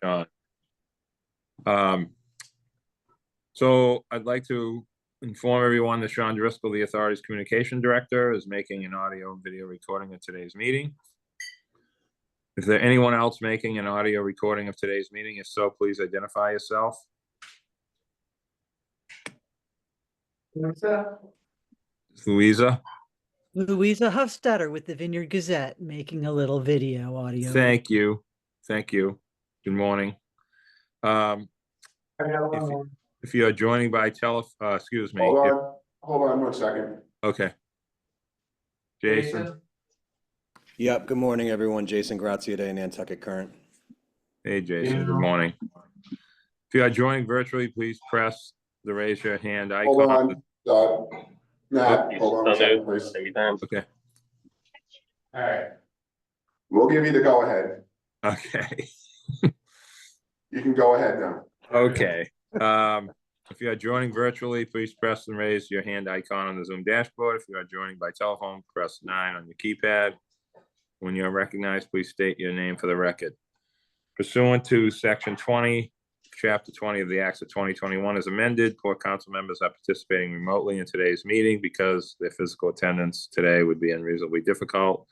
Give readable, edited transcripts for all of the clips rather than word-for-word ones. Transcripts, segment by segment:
Sean. So I'd like to inform everyone that Sean Driscoll, the authority's communication director, is making an audio and video recording of today's meeting. Is there anyone else making an audio recording of today's meeting? If so, please identify yourself. Louisa. Louisa Hofstadter with the Vineyard Gazette, making a little video audio. Thank you. Thank you. Good morning. If you are joining by excuse me. Hold on 1 second. Okay. Jason. Yep. Good morning, everyone. Jason Graziadei, Nantucket Current. Hey, Jason. Good morning. If you are joining virtually, please press the raise your hand icon. Hold on. Matt, hold on 1 second, please. Okay. All right. We'll give you the go ahead. Okay. You can go ahead now. Okay. If you are joining virtually, please press and raise your hand icon on the Zoom dashboard. If you are joining by telephone, press 9 on your keypad. When you are recognized, please state your name for the record. Pursuant to Section 20, Chapter 20 of the Acts of 2021 as amended, Port Council members are participating remotely in today's meeting because their physical attendance today would be unreasonably difficult.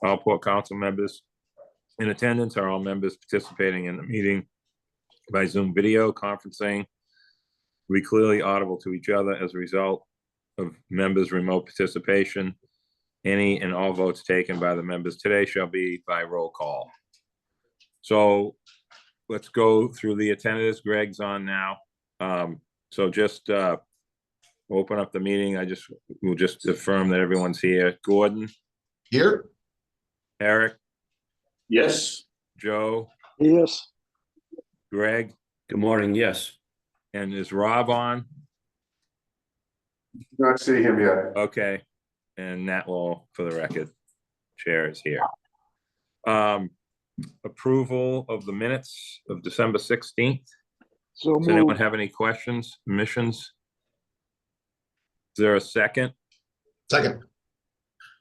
All Port Council members in attendance are all members participating in the meeting by Zoom video conferencing. We clearly audible to each other as a result of members' remote participation. Any and all votes taken by the members today shall be by roll call. So let's go through the attendance. Greg's on now. So just open up the meeting. We'll just affirm that everyone's here. Gordon? Here. Eric? Yes. Joe? Yes. Greg? Good morning. Yes. And is Rob on? Not see him yet. Okay. And Nat Law, for the record, chair is here. Approval of the minutes of December 16th. So Does anyone moved. have any questions, omissions? Is there a second? Second.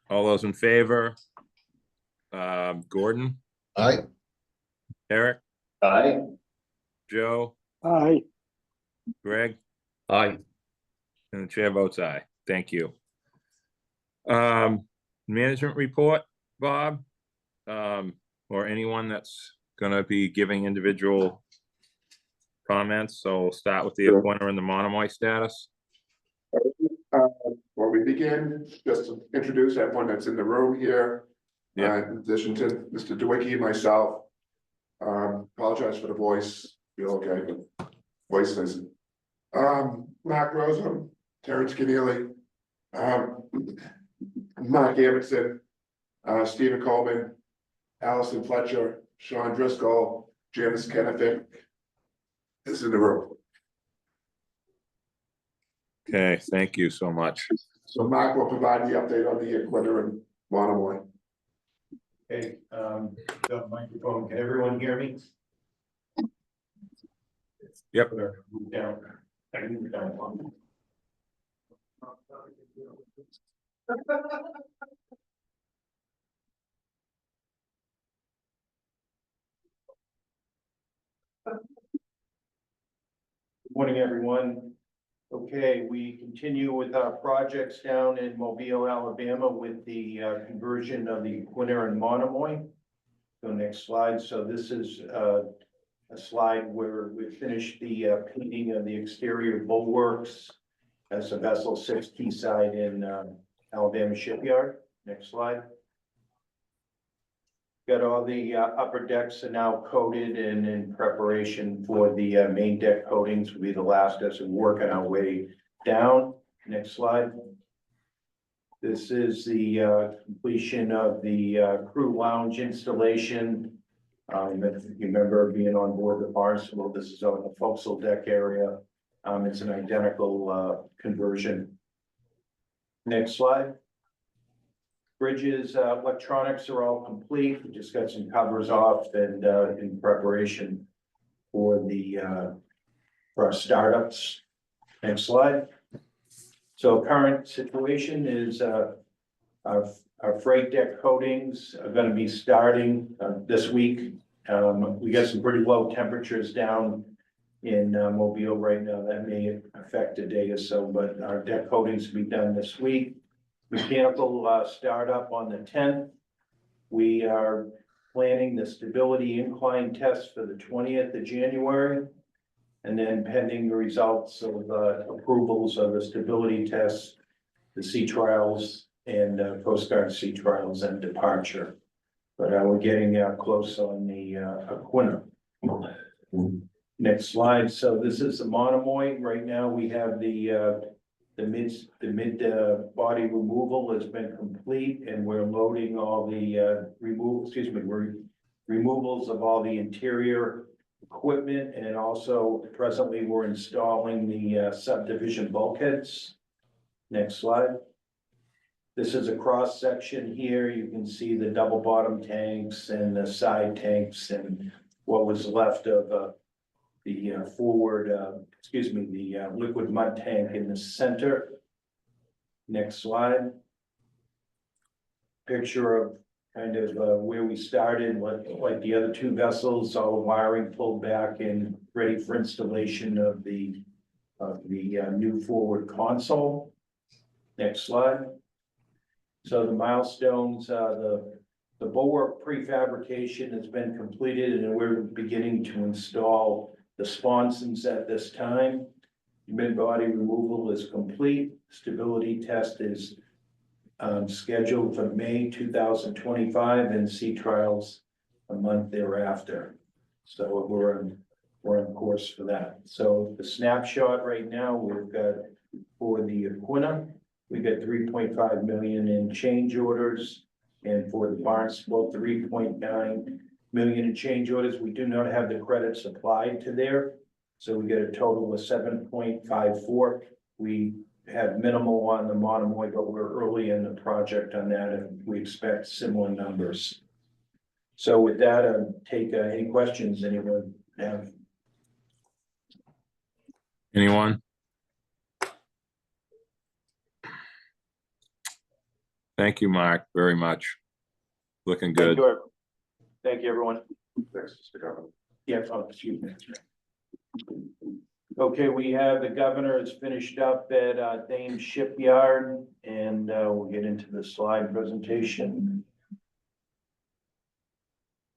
All those in favor? Gordon? Aye. Eric? Aye. Joe? Aye. Greg? Aye. And the chair votes aye. Thank you. Management report, Bob, or anyone that's going to be giving individual comments. So we'll start with the Aquinnah and the Monomoy status. Before we begin, just to introduce everyone that's in the room here. Yeah. In addition to Mr. DeWicki and myself, apologize for the voice. Feel okay, but voice isn't. Mark Rosen, Terrence Keneally, Mark Amundson, Stephen Coleman, Allison Fletcher, Sean Driscoll, Janice Kennefic is in the room. Okay, thank you so much. So Mark will provide the update on the Aquinnah and Monomoy. Okay, the microphone, can everyone hear me? Yep. Move down. I can move down one. Good morning, everyone. Okay, we continue with our projects down in Mobile, Alabama with the conversion of the Aquinnah and Monomoy. So next slide. So this is a slide where we finished the painting of the exterior bulwarks as a vessel 6 quayside in Alabama shipyard. Next slide. Got all the upper decks are now coated and in preparation for the main deck coatings will be the last as we're working our way down. Next slide. This is the completion of the crew lounge installation. If you remember being on board the Barnstable, this is on the forecastle deck area. It's an identical conversion. Next slide. Bridges, electronics are all complete. We just got some covers off and in preparation for our startups. Next slide. So current situation is our freight deck coatings are going to be starting this week We got some pretty low temperatures down in Mobile right now. That may affect a day or so, but our deck coatings will be done this week. Mechanical startup on the 10th. We are planning the stability incline test for the 20th of January. And then pending the results of approvals of the stability tests, the sea trials and Coast Guard sea trials and departure. But we're getting close on the Aquinnah. Next slide. So this is the Monomoy. Right now we have the mid body removal has been complete, and we're loading all the removals of all the interior equipment, and also presently we're installing the subdivision bulkheads. Next slide. This is a cross section here. You can see the double bottom tanks and the side tanks and what was left of the liquid mud tank in the center. Next slide. Picture of kind of where we started, like the other two vessels, all the wiring pulled back and ready for installation of the new forward console. Next slide. So the milestones, the bulwark prefabrication has been completed, and we're beginning to install the sponsons at this time. Mid-body removal is complete. Stability test is scheduled for May 2025, and sea trials a month thereafter. So we're on course for that. So the snapshot right now, we've got for the Aquinnah, we got 3.5 million in change orders, and for the Barnstable, 3.9 million in change orders. We do not have the credits applied to there, so we get a total of 7.54. We have minimal on the Monomoy, but we're early in the project on that, and we expect similar numbers. So with that, take any questions anyone have. Anyone? Thank you, Mark, very much. Looking good. Thank you, everyone. Thanks, Mr. Governor. Yeah, excuse me. Okay, we have the governor is finished up at Thames Shipyard, and we'll get into the slide presentation.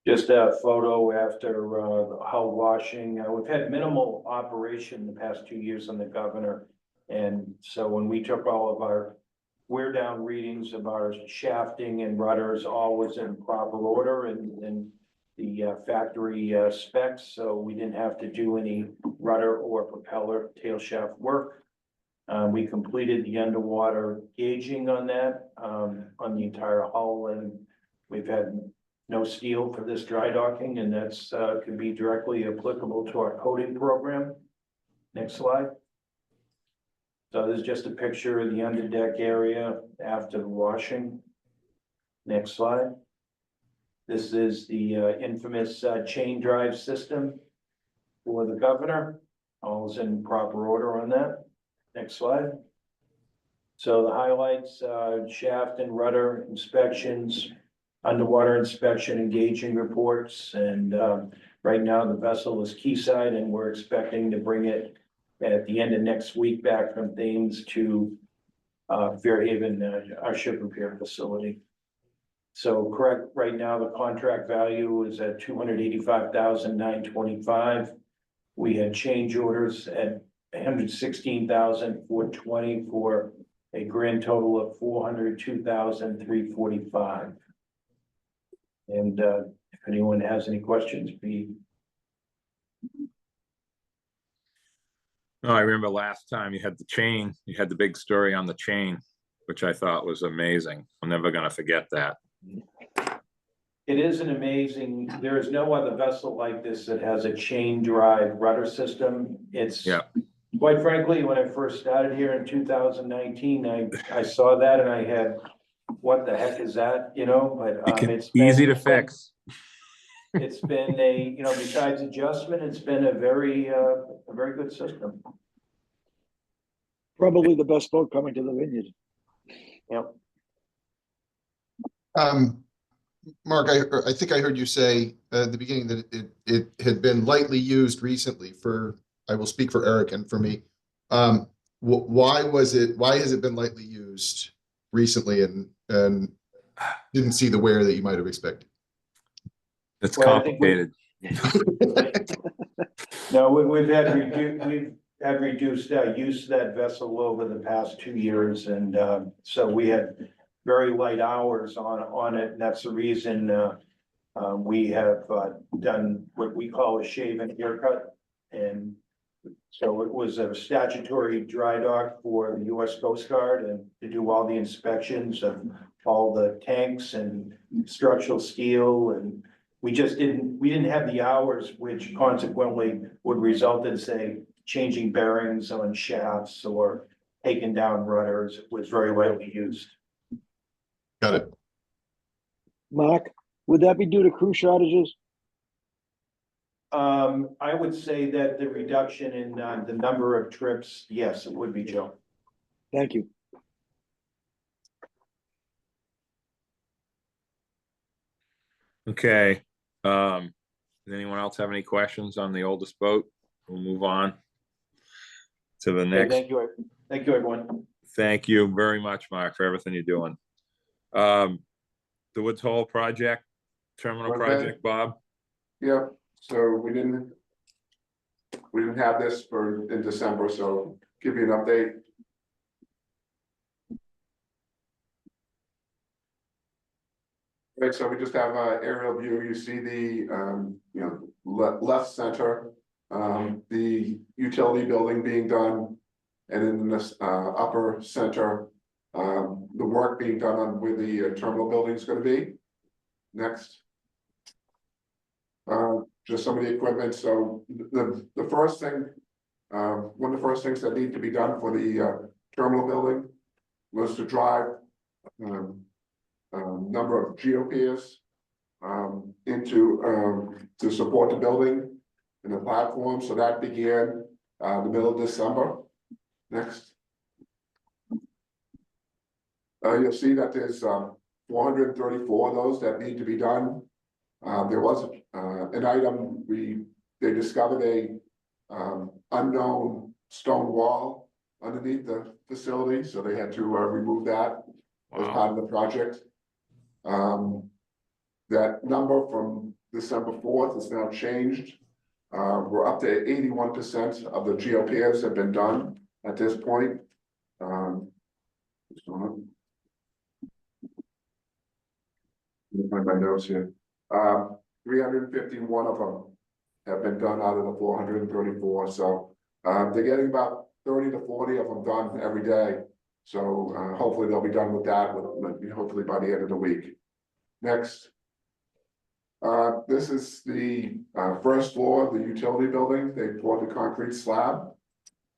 Just a photo after the hull washing. We've had minimal operation the past 2 years on the governor, and so when we took all of our wear down readings of our shafting and rudders, all was in proper order and the factory specs, so we didn't have to do any rudder or propeller tail shaft work. We completed the underwater gauging on that, on the entire hull, and we've had no steel for this dry docking, and that's could be directly applicable to our coating program. Next slide. So this is just a picture of the underdeck area after the washing. Next slide. This is the infamous chain drive system for the governor. All is in proper order on that. Next slide. So the highlights, shaft and rudder inspections, underwater inspection and gauging reports. And right now the vessel is quayside, and we're expecting to bring it at the end of next week back from Thames to Fairhaven, our ship repair facility. So correct, right now the contract value is at $285,925. We had change orders at $116,420 for a grand total of $402,345. And if anyone has any questions, please. Oh, I remember last time you had the chain, you had the big story on the chain, which I thought was amazing. I'm never gonna forget that. It is an amazing, there is no other vessel like this that has a chain drive rudder system. It's, quite frankly, when I first started here in 2019, I saw that and I had, what the heck is that, you know, but it's easy to fix. It's been a, you know, besides adjustment, it's been a very good system. Probably the best boat coming to the Vineyard. Yep. Mark, I think I heard you say at the beginning that it had been lightly used recently for, I will speak for Eric and for me. Why has it been lightly used recently and didn't see the wear that you might have expected? It's Well, I think complicated. No, we've had reduced use of that vessel over the past 2 years, and so we had very light hours on it, and that's the reason we have done what we call a shave and haircut. And so it was a statutory dry dock for the US Coast Guard and to do all the inspections of all the tanks and structural steel, and we didn't have the hours, which consequently would result in, say, changing bearings on shafts or taking down rudders. It was very lightly used. Got it. Mark, would that be due to crew shortages? I would say that the reduction in the number of trips, yes, it would be, Joe. Thank you. Okay, does anyone else have any questions on the oldest boat? We'll move on to the Okay, next. thank you, everyone. Thank you very much, Mark, for everything you're doing. The Woods Hole project, terminal Okay. project, Bob? Yeah, so we didn't have this in December, so give you an update. Right, so we just have an aerial view. You see the, left center, the utility building being done. And in this, upper center, the work being done on where the terminal building is gonna be. Next. Just some of the equipment. So the first thing, one of the first things that need to be done for the terminal building was to drive number of geopiers into to support the building and the platform. So that began the middle of December. Next. You'll see that there's 434 of those that need to be done. There was an item, they discovered a unknown stone wall underneath the facility, so they had to remove that as part of the project. That number from December 4th is now changed. We're up to 81% of the geopiers have been done at this point. Let me find my notes here. 351 of them have been done out of the 434. So they're getting about 30 to 40 of them done every day. So hopefully they'll be done with that, hopefully by the end of the week. Next. This is the first floor of the utility building. They poured the concrete slab.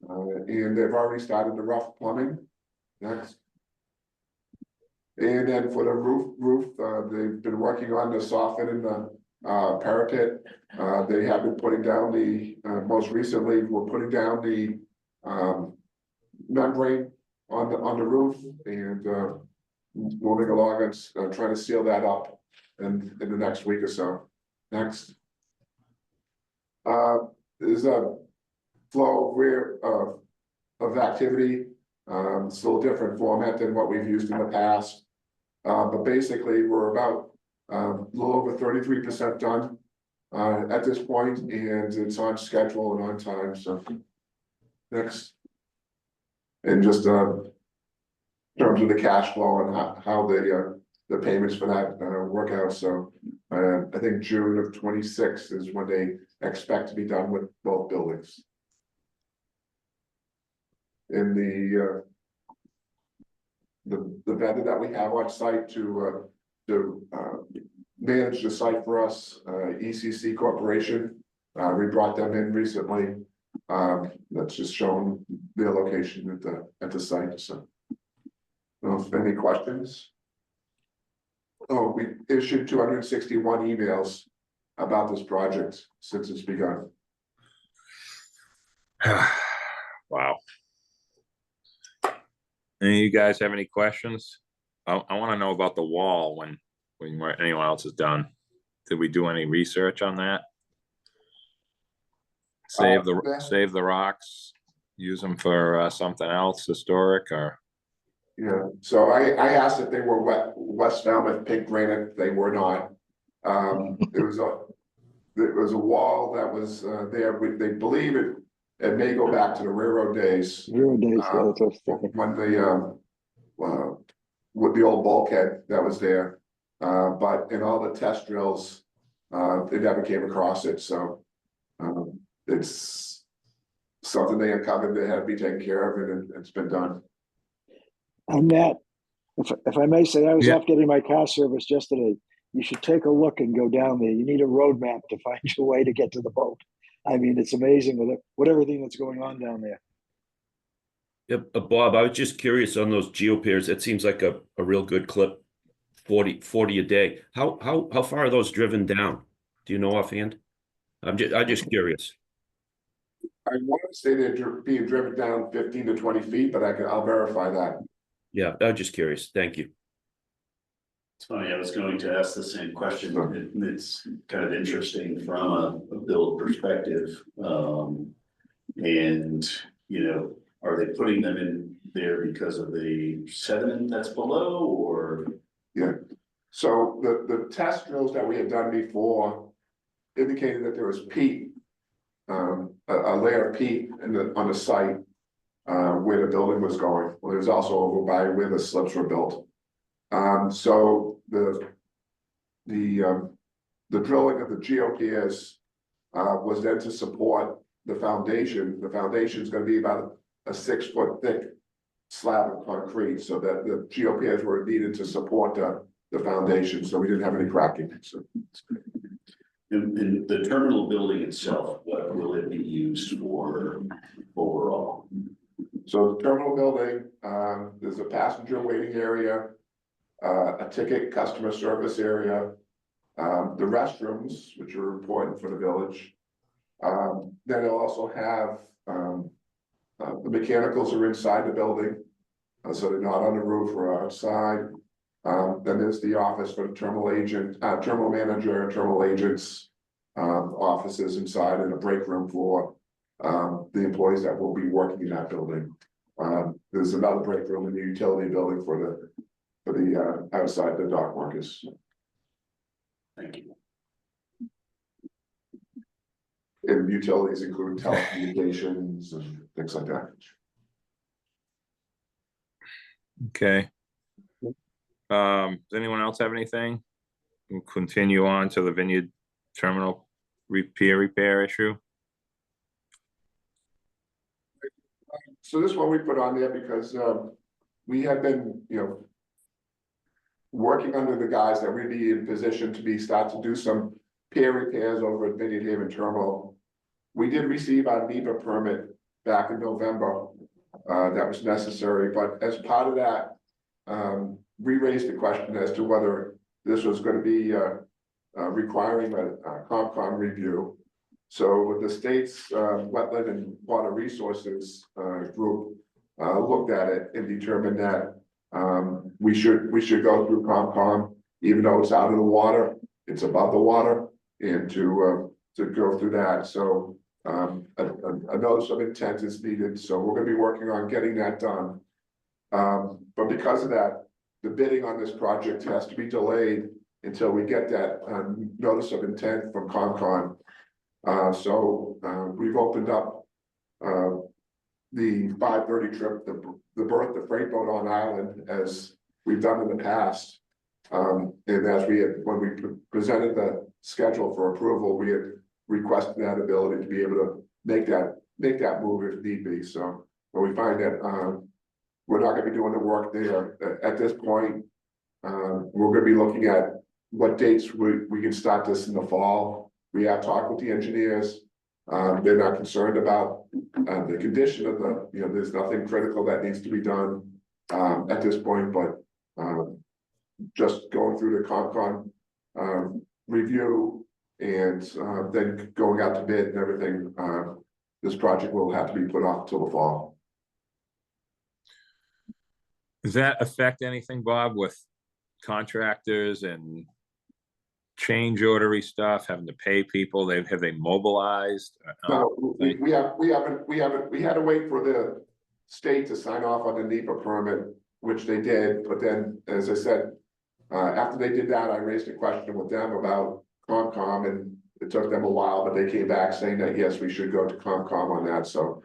And they've already started the rough plumbing. Next. And then for the roof, they've been working on the softening the parapet. They have been putting down the, most recently, we're putting down the membrane on the roof and moving along and trying to seal that up in the next week or so. Next. There's a flow of activity. It's a little different format than what we've used in the past. But basically, we're about a little over 33% done at this point, and it's on schedule and on time. So next, and just in terms of the cash flow and how the payments for that work out. So I think June of 26 is when they expect to be done with both buildings. In the vendor that we have on site to manage the site for us, ECC Corporation, we brought them in recently. That's just showing their location at the site. So, any questions? Oh, we issued 261 emails about this project since it's begun. Wow. Any of you guys have any questions? I want to know about the wall when anyone else has done. Did we do any research on that? Save the rocks, use them for something else historic, or? Yeah, so I asked if they were West Falmouth pink granite, they were not. It was a wall that was there, they believe it may go back to the railroad days. Zero days, yeah, that's what I was thinking. When with the old bulkhead that was there. But in all the test drills, they never came across it, so it's something they uncovered that had to be taken care of, and it's been done. On that, if I may say, I was Yeah. off getting my car serviced yesterday. You should take a look and go down there. You need a road map to find your way to get to the boat. I mean, it's amazing with everything that's going on down there. Yep, Bob, I was just curious on those geopiers. It seems like a real good clip, 40 a day. How far are those driven down? Do you know offhand? I'm just curious. I want to say they're being driven down 15 to 20 feet, but I'll verify that. Yeah, I was just curious. Thank you. It's funny, I was going to ask the same question. It's kind of interesting from a build perspective. And, are they putting them in there because of the sediment that's below, or? Yeah, so the test drills that we had done before indicated that there was peat, a layer of peat on the site where the building was going. Well, there's also over by where the slips were built. So the drilling of the geopiers was then to support the foundation. The foundation is going to be about a 6 foot thick slab of concrete, so that the geopiers were needed to support the foundation, so we didn't have any cracking. So, In the terminal building itself, what will it be used for overall? so the terminal building, there's a passenger waiting area, a ticket customer service area, the restrooms, which are important for the village. Then it'll also have the mechanicals are inside the building, so they're not on the roof or outside. Then there's the office for the terminal agent, terminal manager, terminal agents, offices inside, and a break room for the employees that will be working in that building. There's another break room in the utility building for the outside the dock workers. Thank you. And utilities include telecommunications and things like that. Okay. Does anyone else have anything? We'll continue on to the Vineyard terminal repair issue. So this one we put on there because we have been, working under the guys that we'd be in position to start to do some pier repairs over at Vineyard Haven Terminal. We did receive our NEPA permit back in November. That was necessary, but as part of that, we raised the question as to whether this was going to be requiring a COMCON review. So with the state's wetland and water resources group looked at it and determined that we should go through COMCON, even though it's out of the water, it's above the water, and to go through that. So a notice of intent is needed. So we're going to be working on getting that done. But because of that, the bidding on this project has to be delayed until we get that notice of intent from COMCON. So we've opened up the 5:30 trip, the berth, the freight boat on island, as we've done in the past. And as when we presented the schedule for approval, we had requested that ability to be able to make that move if need be. So when we find that we're not going to be doing the work there at this point, we're going to be looking at what dates we can start this in the fall. We have talked with the engineers. They're not concerned about the condition of there's nothing critical that needs to be done at this point, but just going through the COMCON review and then going out to bid and everything, this project will have to be put off till the fall. Does that affect anything, Bob, with contractors and change ordery stuff, having to pay people? Have they mobilized? No, we had to wait for the state to sign off on the NEPA permit, which they did, but then, as I said, after they did that, I raised a question with them about COMCOM, and it took them a while, but they came back saying that, yes, we should go to COMCOM on that, so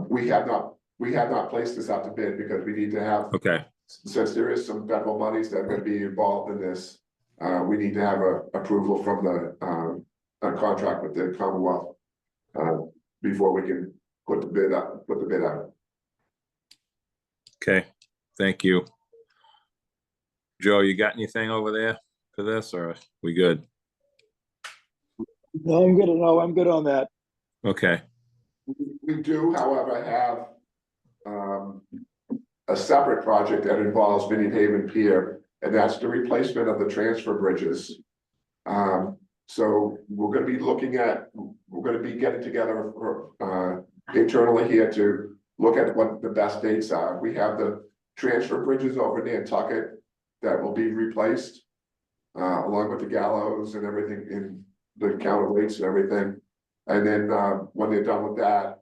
we have not placed this out to bid because we need to have, Okay, since there is some federal monies that are gonna be involved in this, we need to have a approval from the a contract with the Commonwealth before we can put the bid out. okay, thank you. Joe, you got anything over there for this, or we good? No, I'm good. No, I'm good on that. Okay, We do, however, have a separate project that involves Vineyard Haven Pier, and that's the replacement of the transfer bridges. So we're gonna be getting together internally here to look at what the best dates are. We have the transfer bridges over Nantucket that will be replaced, along with the gallows and everything in the counterweights and everything. And then, when they're done with that,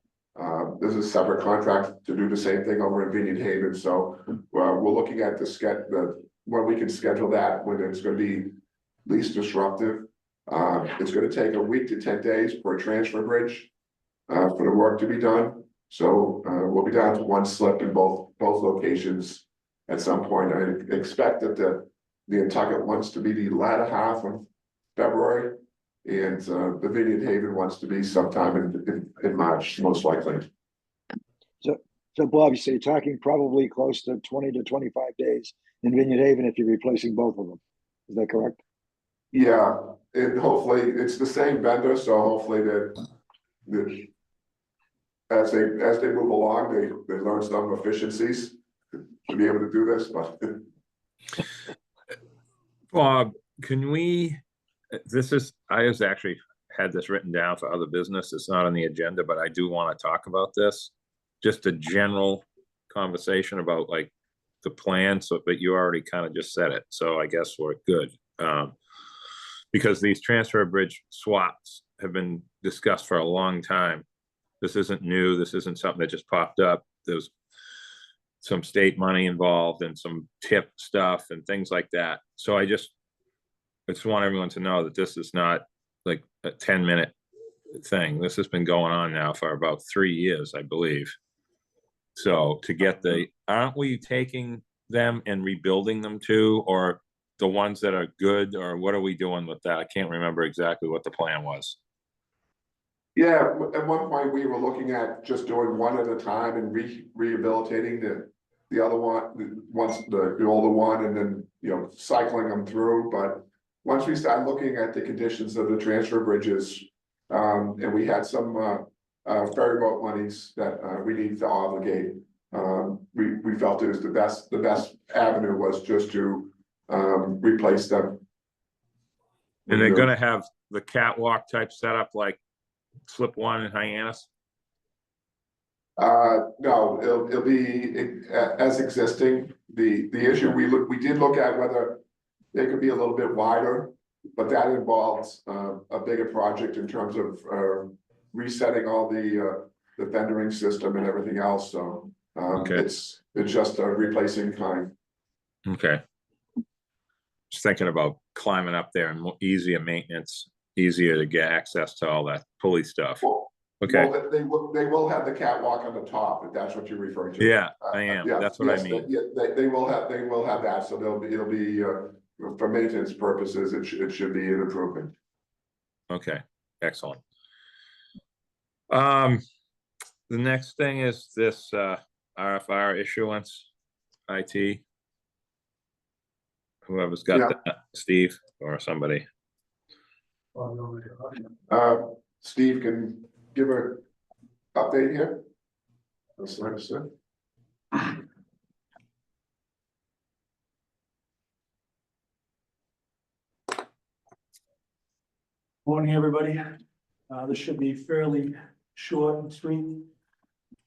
there's a separate contract to do the same thing over in Vineyard Haven. So, we're looking at when we can schedule that, when it's gonna be least disruptive. It's gonna take a week to 10 days per transfer bridge, for the work to be done. So, we'll be down to one slip in both locations at some point. I expect that the Nantucket wants to be the latter half of February, and the Vineyard Haven wants to be sometime in March, most likely. So Bob, so you're talking probably close to 20 to 25 days in Vineyard Haven if you're replacing both of them. Is that correct? Yeah, and hopefully it's the same vendor, so hopefully as they move along, they learn some efficiencies to be able to do this, but. Bob, can we, I was actually had this written down for other business. It's not on the agenda, but I do want to talk about this. Just a general conversation about like the plan, but you already kind of just said it, so I guess we're good. Because these transfer bridge swaps have been discussed for a long time. This isn't new. This isn't something that just popped up. There's some state money involved and some tip stuff and things like that. So I just want everyone to know that this is not like a 10-minute thing. This has been going on now for about 3 years, I believe. So to get aren't we taking them and rebuilding them too, or the ones that are good, or what are we doing with that? I can't remember exactly what the plan was. Yeah, at one point we were looking at just doing one at a time and rehabilitating the other one, the older one, and then, cycling them through. But once we started looking at the conditions of the transfer bridges, and we had some ferry boat monies that we needed to obligate, we felt it was the best avenue was just to replace them. And they're gonna have the catwalk type setup like slip one in Hyannis? No, it'll be as existing. The issue we did look at whether they could be a little bit wider, but that involves a bigger project in terms of resetting all the fendering system and everything else. So it's just a replacing kind. Okay. Just thinking about climbing up there and easier maintenance, easier to get access to all that pulley stuff. Okay. Well, they will have the catwalk on the top, if that's what you're referring to. Yeah, I am. Yeah, That's what I mean. They will have that. So it'll be for maintenance purposes. It should be an improvement. Okay, excellent. The next thing is this RFR issuance, IT. Whoever's got that, Steve or somebody. Steve can give an update here. That's understood. Morning, everybody. This should be fairly short and sweet.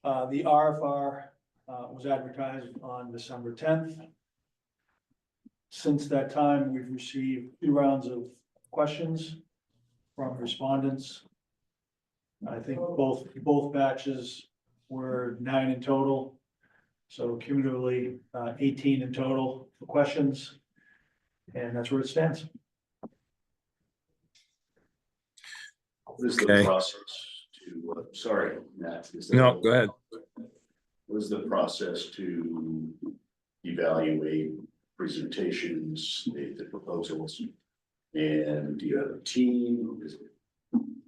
The RFR was advertised on December 10th. Since that time, we've received 2 rounds of questions from respondents. I think both batches were 9 in total. So cumulatively, 18 in total for questions. And that's where it stands. What is the Okay. process to, sorry, Matt. No, go ahead. What is the process to evaluate presentations, the proposals? And do you have a team? Is it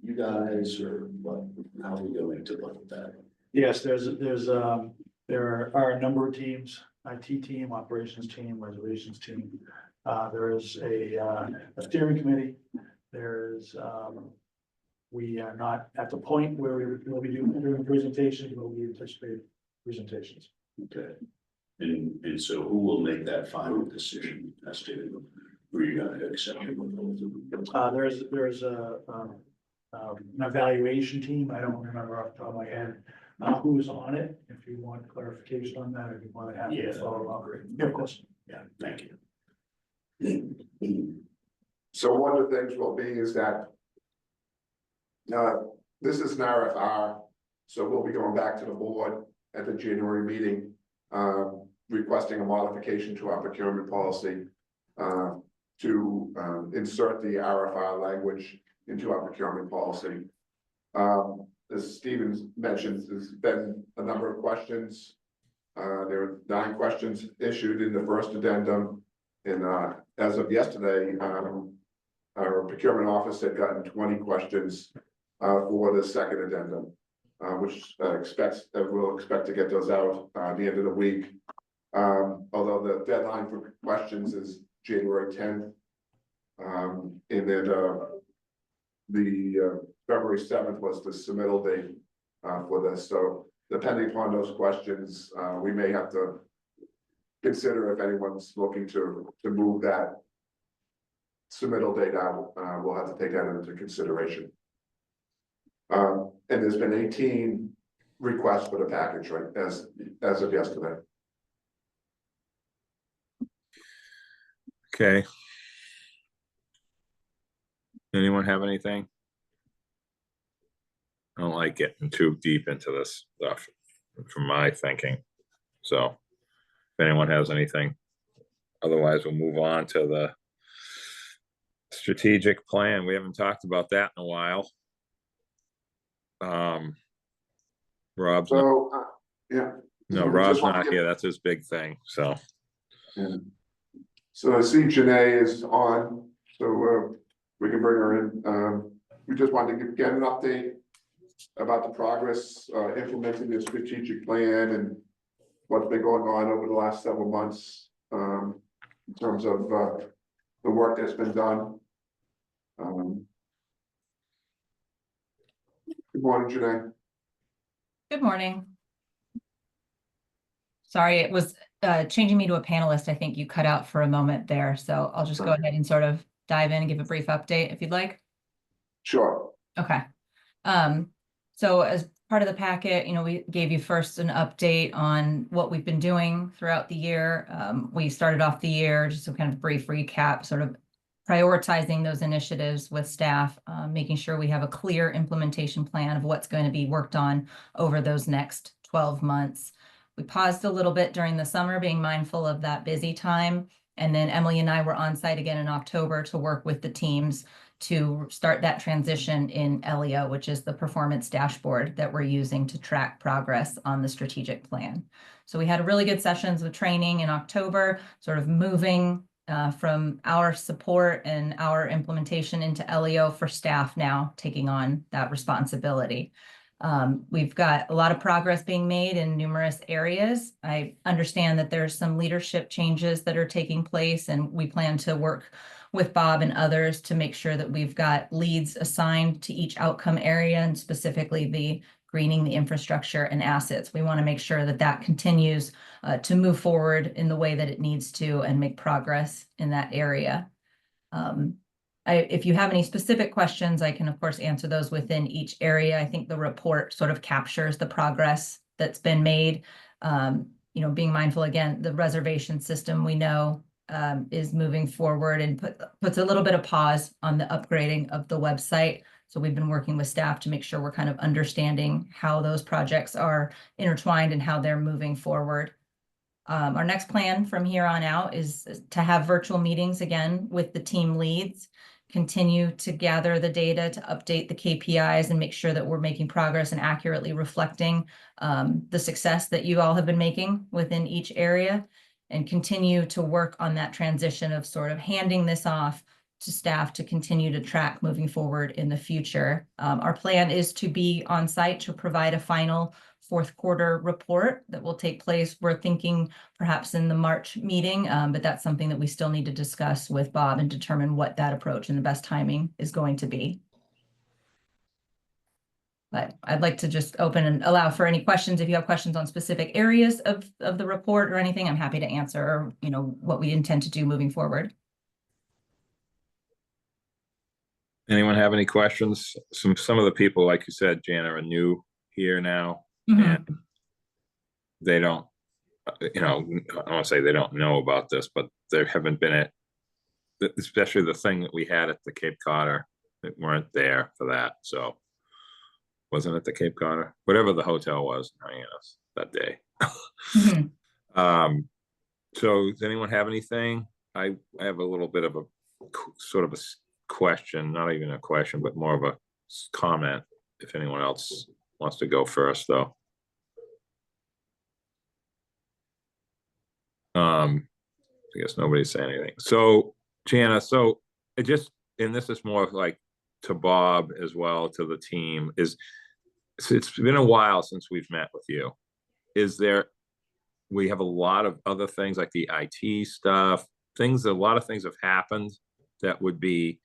you guys or what? How are we going to look at that? Yes, there are a number of teams, IT team, operations team, reservations team. There is a steering committee. There's, we are not at the point where we will be doing presentations, but we anticipate presentations. Okay. And so who will make that final decision as to who you're going to accept? There's an evaluation team. I don't remember off the top of my head who's on it. If you want clarification on that, or if you want to have Yeah. it follow up. Yeah, of course. Yeah, thank you. So one of the things will be is that this is an RFR, so we'll be going back to the board at the January meeting, requesting a modification to our procurement policy to insert the RFR language into our procurement policy. As Stevens mentioned, there's been a number of questions. There are 9 questions issued in the first addendum. And as of yesterday, our procurement office had gotten 20 questions for the second addendum, which we'll expect to get those out at the end of the week. Although the deadline for questions is January 10th. And then the February 7th was the submittal date for this. So depending upon those questions, we may have to consider if anyone's looking to move that submittal date out. We'll have to take that into consideration. And there's been 18 requests for the package, right, as of yesterday. Okay. Anyone have anything? I don't like getting too deep into this stuff from my thinking. So if anyone has anything, otherwise we'll move on to the strategic plan. We haven't talked about that in a while. Rob's not, So, yeah. no, So Rob's just want to not give- here. That's his big thing. So Yeah. So I see Janae is on, so we can bring her in. We just wanted to get an update about the progress implementing the strategic plan and what's been going on over the last several months in terms of the work that's been done. Good morning, Janae. Good morning. Sorry, it was changing me to a panelist. I think you cut out for a moment there, so I'll just go ahead and sort of dive in and give a brief update if you'd like. Sure. Okay. So as part of the packet, we gave you first an update on what we've been doing throughout the year. We started off the year, just a kind of brief recap, sort of prioritizing those initiatives with staff, making sure we have a clear implementation plan of what's going to be worked on over those next 12 months. We paused a little bit during the summer, being mindful of that busy time. And then Emily and I were on site again in October to work with the teams to start that transition in LEO, which is the performance dashboard that we're using to track progress on the strategic plan. So we had really good sessions with training in October, sort of moving from our support and our implementation into LEO for staff now taking on that responsibility. We've got a lot of progress being made in numerous areas. I understand that there's some leadership changes that are taking place, and we plan to work with Bob and others to make sure that we've got leads assigned to each outcome area, and specifically the greening the infrastructure and assets. We want to make sure that that continues to move forward in the way that it needs to and make progress in that area. If you have any specific questions, I can, of course, answer those within each area. I think the report sort of captures the progress that's been made. Being mindful, again, the reservation system, we know is moving forward and puts a little bit of pause on the upgrading of the website. So we've been working with staff to make sure we're kind of understanding how those projects are intertwined and how they're moving forward. Our next plan from here on out is to have virtual meetings again with the team leads, continue to gather the data, to update the KPIs and make sure that we're making progress and accurately reflecting the success that you all have been making within each area, and continue to work on that transition of sort of handing this off to staff to continue to track moving forward in the future. Our plan is to be on site to provide a final fourth quarter report that will take place. We're thinking perhaps in the March meeting, but that's something that we still need to discuss with Bob and determine what that approach and the best timing is going to be. But I'd like to just open and allow for any questions. If you have questions on specific areas of the report or anything, I'm happy to answer, or, you know, what we intend to do moving forward. Anyone have any questions? Some of the people, like you said, Jana, are new here now, and they don't, you know, I don't want to say they don't know about this, but there haven't been it, especially the thing that we had at the Cape Codder, that weren't there for that. So wasn't it the Cape Codder? Whatever the hotel was in Hyannis that day. So does anyone have anything? I have a little bit of a sort of a question, not even a question, but more of a comment, if anyone else wants to go first, though. I guess nobody's saying anything. So Jana, so it just, and this is more like to Bob as well, to the team, is it's been a while since we've met with you. Is there, we have a lot of other things like the IT stuff, things, a lot of things have happened that would be,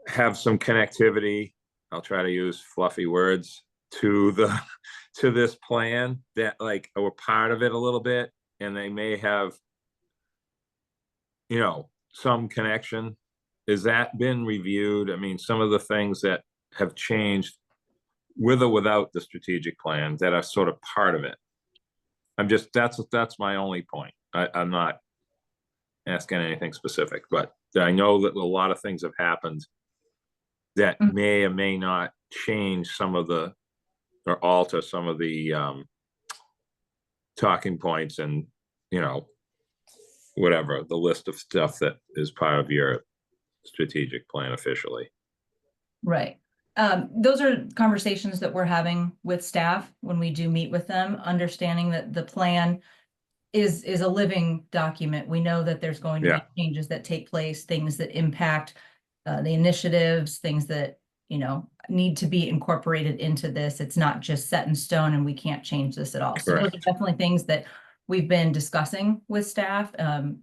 have some connectivity, I'll try to use fluffy words, to the, to this plan that like were part of it a little bit, and they may have, you know, some connection. Has that been reviewed? I mean, some of the things that have changed with or without the strategic plan that are sort of part of it. I'm just, that's my only point. I'm not asking anything specific, but I know that a lot of things have happened that may or may not change some of the, or alter some of the talking points and, you know, whatever, the list of stuff that is part of your strategic plan officially. Right. Those are conversations that we're having with staff when we do meet with them, understanding that the plan is a living document. We know that there's going to be changes that take place, things that impact the initiatives, things that, you know, need to be incorporated into this. It's not just set in stone and we can't change this at all. So those are definitely things that we've been discussing with staff,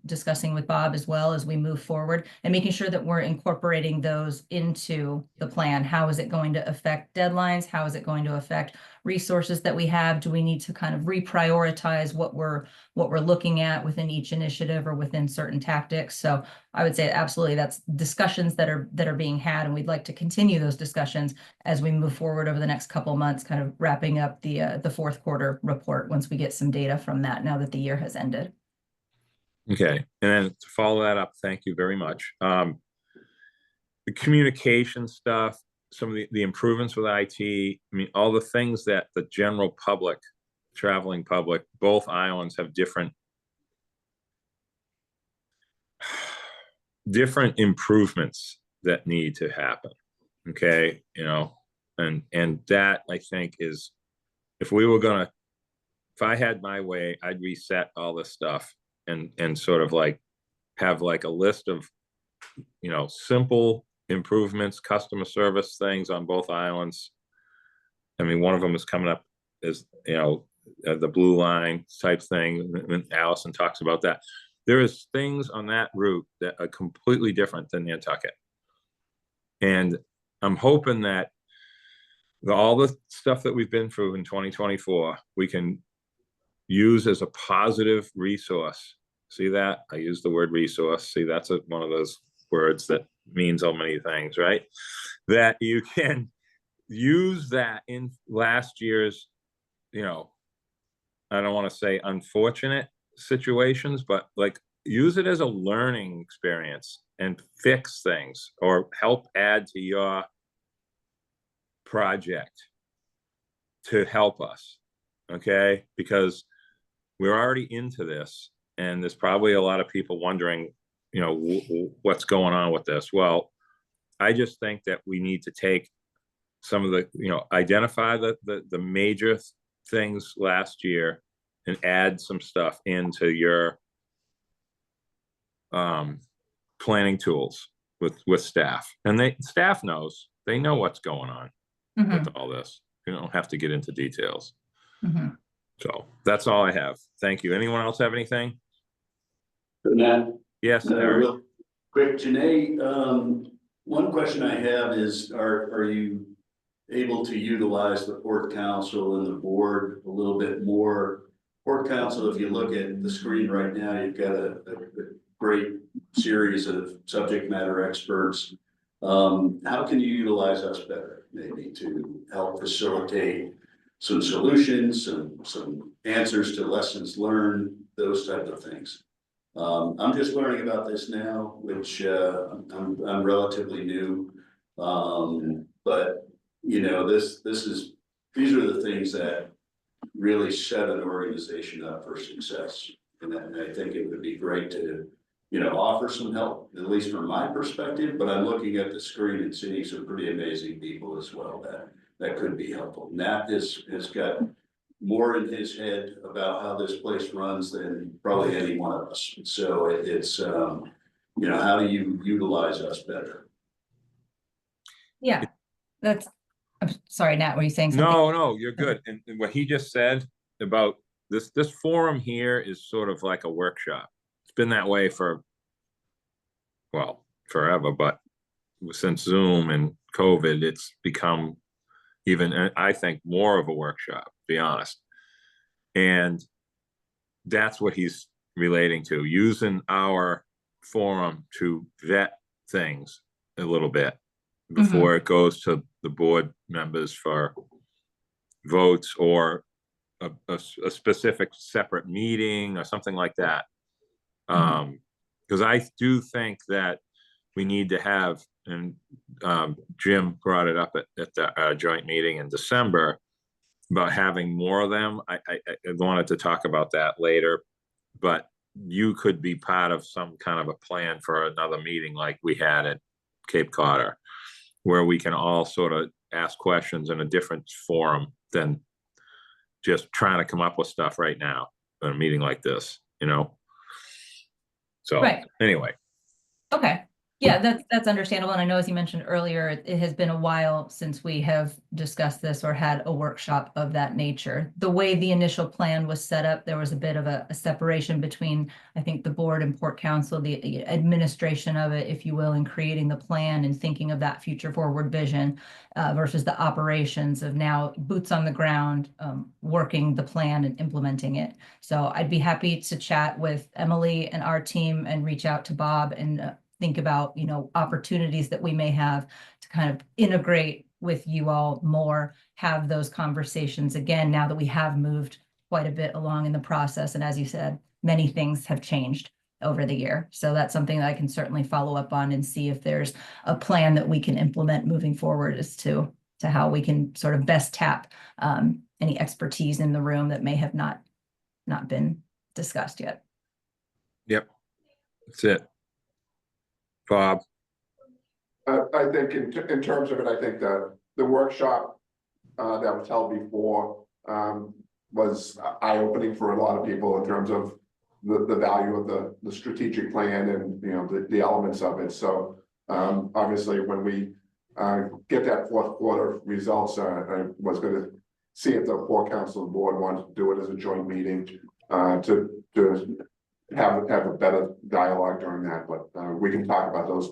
discussing with Bob as well as we move forward, and making sure that we're incorporating those into the plan. How is it going to affect deadlines? How is it going to affect resources that we have? Do we need to kind of reprioritize what we're looking at within each initiative or within certain tactics? So I would say absolutely that's discussions that are being had, and we'd like to continue those discussions as we move forward over the next couple of months, kind of wrapping up the fourth quarter report once we get some data from that now that the year has ended. Okay, and then to follow that up, thank you very much. The communication stuff, some of the improvements with IT, I mean, all the things that the general public, traveling public, both islands have different improvements that need to happen. Okay, you know, and that I think is, if we were gonna, if I had my way, I'd reset all this stuff and sort of like have like a list of, you know, simple improvements, customer service things on both islands. I mean, one of them is coming up as, you know, the blue line type thing, and Allison talks about that. There is things on that route that are completely different than Nantucket. And I'm hoping that all the stuff that we've been through in 2024, we can use as a positive resource. See that? I use the word resource. See, that's one of those words that means so many things, right? That you can use that in last year's, you know, I don't want to say unfortunate situations, but like use it as a learning experience and fix things or help add to your project to help us, okay? Because we're already into this, and there's probably a lot of people wondering, you know, what's going on with this. Well, I just think that we need to take some of the, you know, identify the major things last year and add some stuff into your planning tools with staff. And staff knows, they know what's going on with all this. You don't have to get into details. So that's all I have. Thank you. Anyone else have anything? Nat, Yes, Eric. real quick, Janae, one question I have is, are you able to utilize the port council and the board a little bit more? Port council, if you look at the screen right now, you've got a great series of subject matter experts. How can you utilize us better, maybe, to help facilitate some solutions, some answers to lessons learned, those type of things? I'm just learning about this now, which I'm relatively new, but you know, these are the things that really set an organization up for success, and I think it would be great to, you know, offer some help, at least from my perspective. But I'm looking at the screen and seeing some pretty amazing people as well that could be helpful. Nat has got more in his head about how this place runs than probably any one of us. So it's you know, how do you utilize us better? Yeah, I'm sorry, Nat, were you saying something? No, you're good. And what he just said about this forum here is sort of like a workshop. It's been that way for, well, forever, but since Zoom and COVID, it's become even, I think, more of a workshop, to be honest. And that's what he's relating to, using our forum to vet things a little bit before it goes to the board members for votes or a specific separate meeting or something like that. Because I do think that we need to have, and Jim brought it up at the joint meeting in December about having more of them. I wanted to talk about that later, but you could be part of some kind of a plan for another meeting like we had at Cape Cod, where we can all sort of ask questions in a different forum than just trying to come up with stuff right now in a meeting like this, you know? So anyway. Okay. Yeah, that's understandable. And I know, as you mentioned earlier, it has been a while since we have discussed this or had a workshop of that nature. The way the initial plan was set up, there was a bit of a separation between, I think, the board and port council, the administration of it, if you will, and creating the plan and thinking of that future forward vision versus the operations of now boots on the ground, working the plan and implementing it. So I'd be happy to chat with Emily and our team and reach out to Bob and think about, you know, opportunities that we may have to kind of integrate with you all more, have those conversations again, now that we have moved quite a bit along in the process. And as you said, many things have changed over the year. So that's something that I can certainly follow up on and see if there's a plan that we can implement moving forward as to how we can sort of best tap any expertise in the room that may have not been discussed yet. Yep, that's it. Bob. I think in terms of it, I think the workshop that was held before was eye-opening for a lot of people in terms of the value of the strategic plan and, you know, the elements of it. So obviously when we get that fourth quarter results, I was going to see if the port council and board wanted to do it as a joint meeting to have a better dialogue during that, but we can talk about those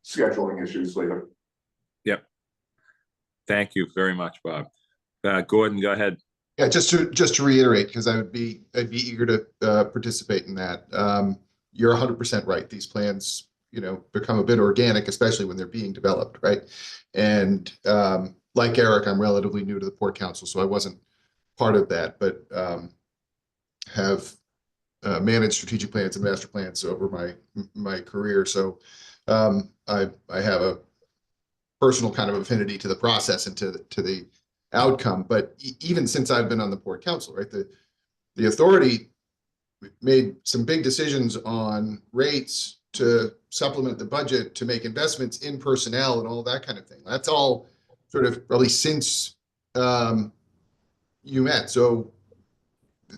scheduling issues later. Yep. Thank you very much, Bob. Gordon, go ahead. Yeah, just to reiterate, because I'd be eager to participate in that. You're 100% right. These plans, you know, become a bit organic, especially when they're being developed, right? And like Eric, I'm relatively new to the port council, so I wasn't part of that, but have managed strategic plans and master plans over my career. So I have a personal kind of affinity to the process and to the outcome. But even since I've been on the Port Council, right, the authority made some big decisions on rates to supplement the budget, to make investments in personnel and all that kind of thing. That's all sort of probably since you met. So,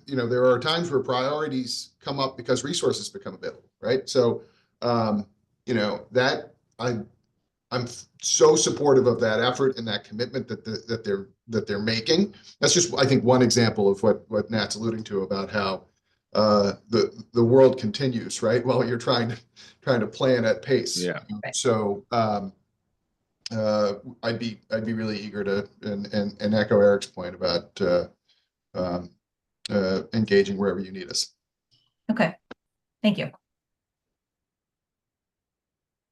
you know, there are times where priorities come up because resources become available, right? So, you know, that I'm so supportive of that effort and that commitment that they're making. That's just, I think, one example of what Nat's alluding to about how the world continues, right? While you're trying to plan at pace. Yeah. So I'd be really eager to and echo Eric's point about engaging wherever you need us. Okay, thank you.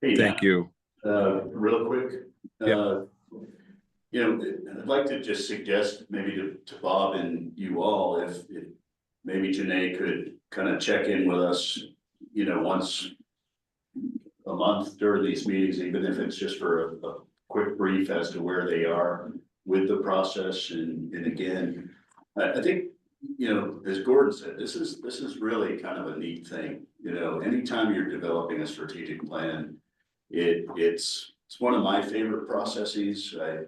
Hey, Thank you. real quick. Yeah. You know, I'd like to just suggest maybe to Bob and you all, if maybe Janae could kind of check in with us, you know, once a month during these meetings, even if it's just for a quick brief as to where they are with the process. And again, I think, you know, as Gordon said, this is really kind of a neat thing. You know, anytime you're developing a strategic plan, it's one of my favorite processes. I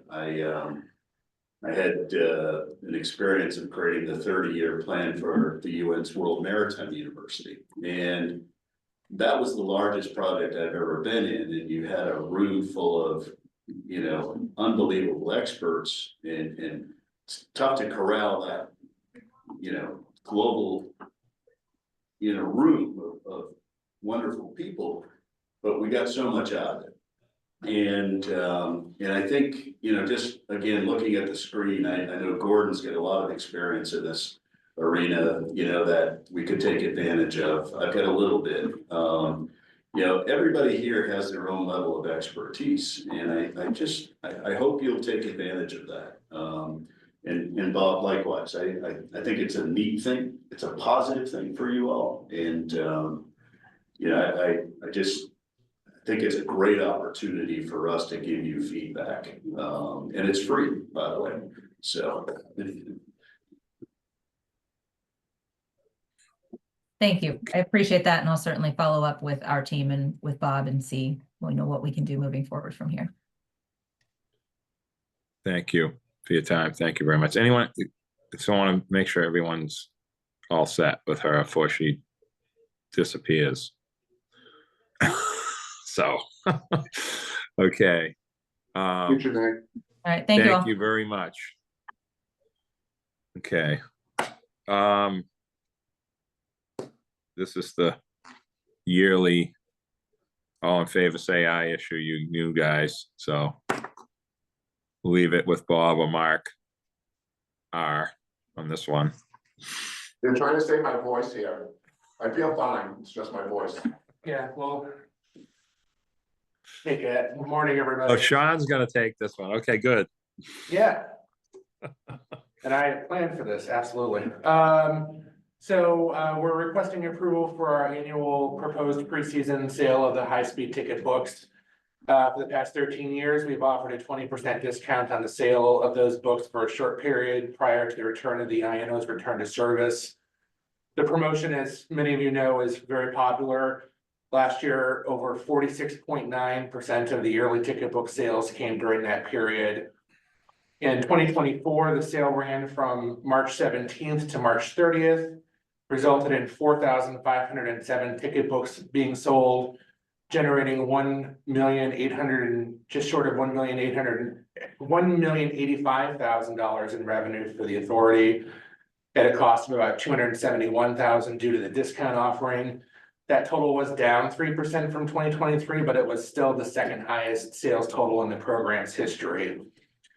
had an experience of creating the 30-year plan for the UN's World Maritime University. And that was the largest project I've ever been in. And you had a room full of, you know, unbelievable experts, and it's tough to corral that, you know, global, you know, room of wonderful people, but we got so much out of it. And I think, you know, just again, looking at the screen, I know Gordon's got a lot of experience in this arena, you know, that we could take advantage of. I've got a little bit. You know, everybody here has their own level of expertise, and I hope you'll take advantage of that. And Bob, likewise, I think it's a neat thing. It's a positive thing for you all. And, you know, I just think it's a great opportunity for us to give you feedback. And it's free, by the way. So. Thank you. I appreciate that. And I'll certainly follow up with our team and with Bob and see, you know, what we can do moving forward from here. Thank you for your time. Thank you very much. Anyone, so I want to make sure everyone's all set with her before she disappears. So, okay. Future Janae. All right. Thank you all. Thank you very much. Okay. This is the yearly all in favor say aye issue, you new guys. So leave it with Bob or Mark R on this one. They're trying to save my voice here. I feel fine. It's just my voice. Yeah, well, take it. Good morning, everybody. Oh, Sean's gonna take this one. Okay, good. Yeah. And I planned for this, absolutely. So we're requesting approval for our annual proposed preseason sale of the high-speed ticket books. For the past 13 years, we've offered a 20% discount on the sale of those books for a short period prior to the return of the INO's return to service. The promotion, as many of you know, is very popular. Last year, over 46.9% of the yearly ticket book sales came during that period. In 2024, the sale ran from March 17th to March 30th, resulted in 4,507 ticket books being sold, generating just short of $1,085,000 in revenue for the authority, at a cost of about $271,000 due to the discount offering. That total was down 3% from 2023, but it was still the second highest sales total in the program's history.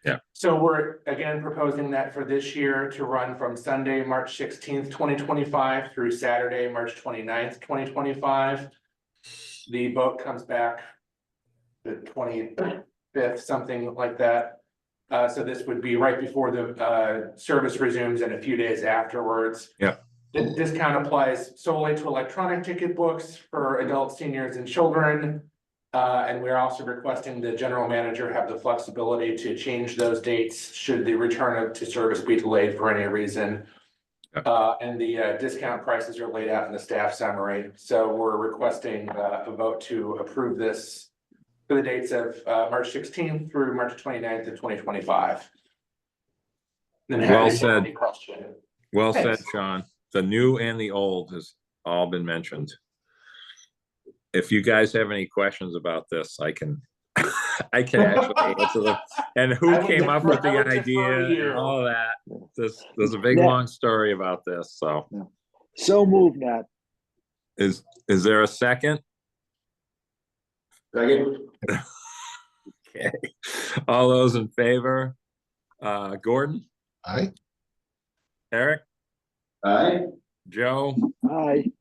Yeah. So we're again proposing that for this year to run from Sunday, March 16th, 2025 through Saturday, March 29th, 2025. The book comes back the 25th, something like that. So this would be right before the service resumes and a few days afterwards. Yeah. The discount applies solely to electronic ticket books for adults, seniors, and children. And we're also requesting the general manager have the flexibility to change those dates should the return to service be delayed for any reason. And the discount prices are laid out in the staff summary. So we're requesting a vote to approve this for the dates of March 16th through March 29th of 2025. Then happy Well to take said. any question. Well said, Thanks. Sean. The new and the old has all been mentioned. If you guys have any questions about this, I can actually answer them. And who I would came up defer- with the I would defer to idea you. and all of that. There's a big, Yeah. long story about this, so. So moved, Nat. Is there a second? Second. Okay. All those in favor? Gordon, Aye. Eric, Aye. Joe, Aye.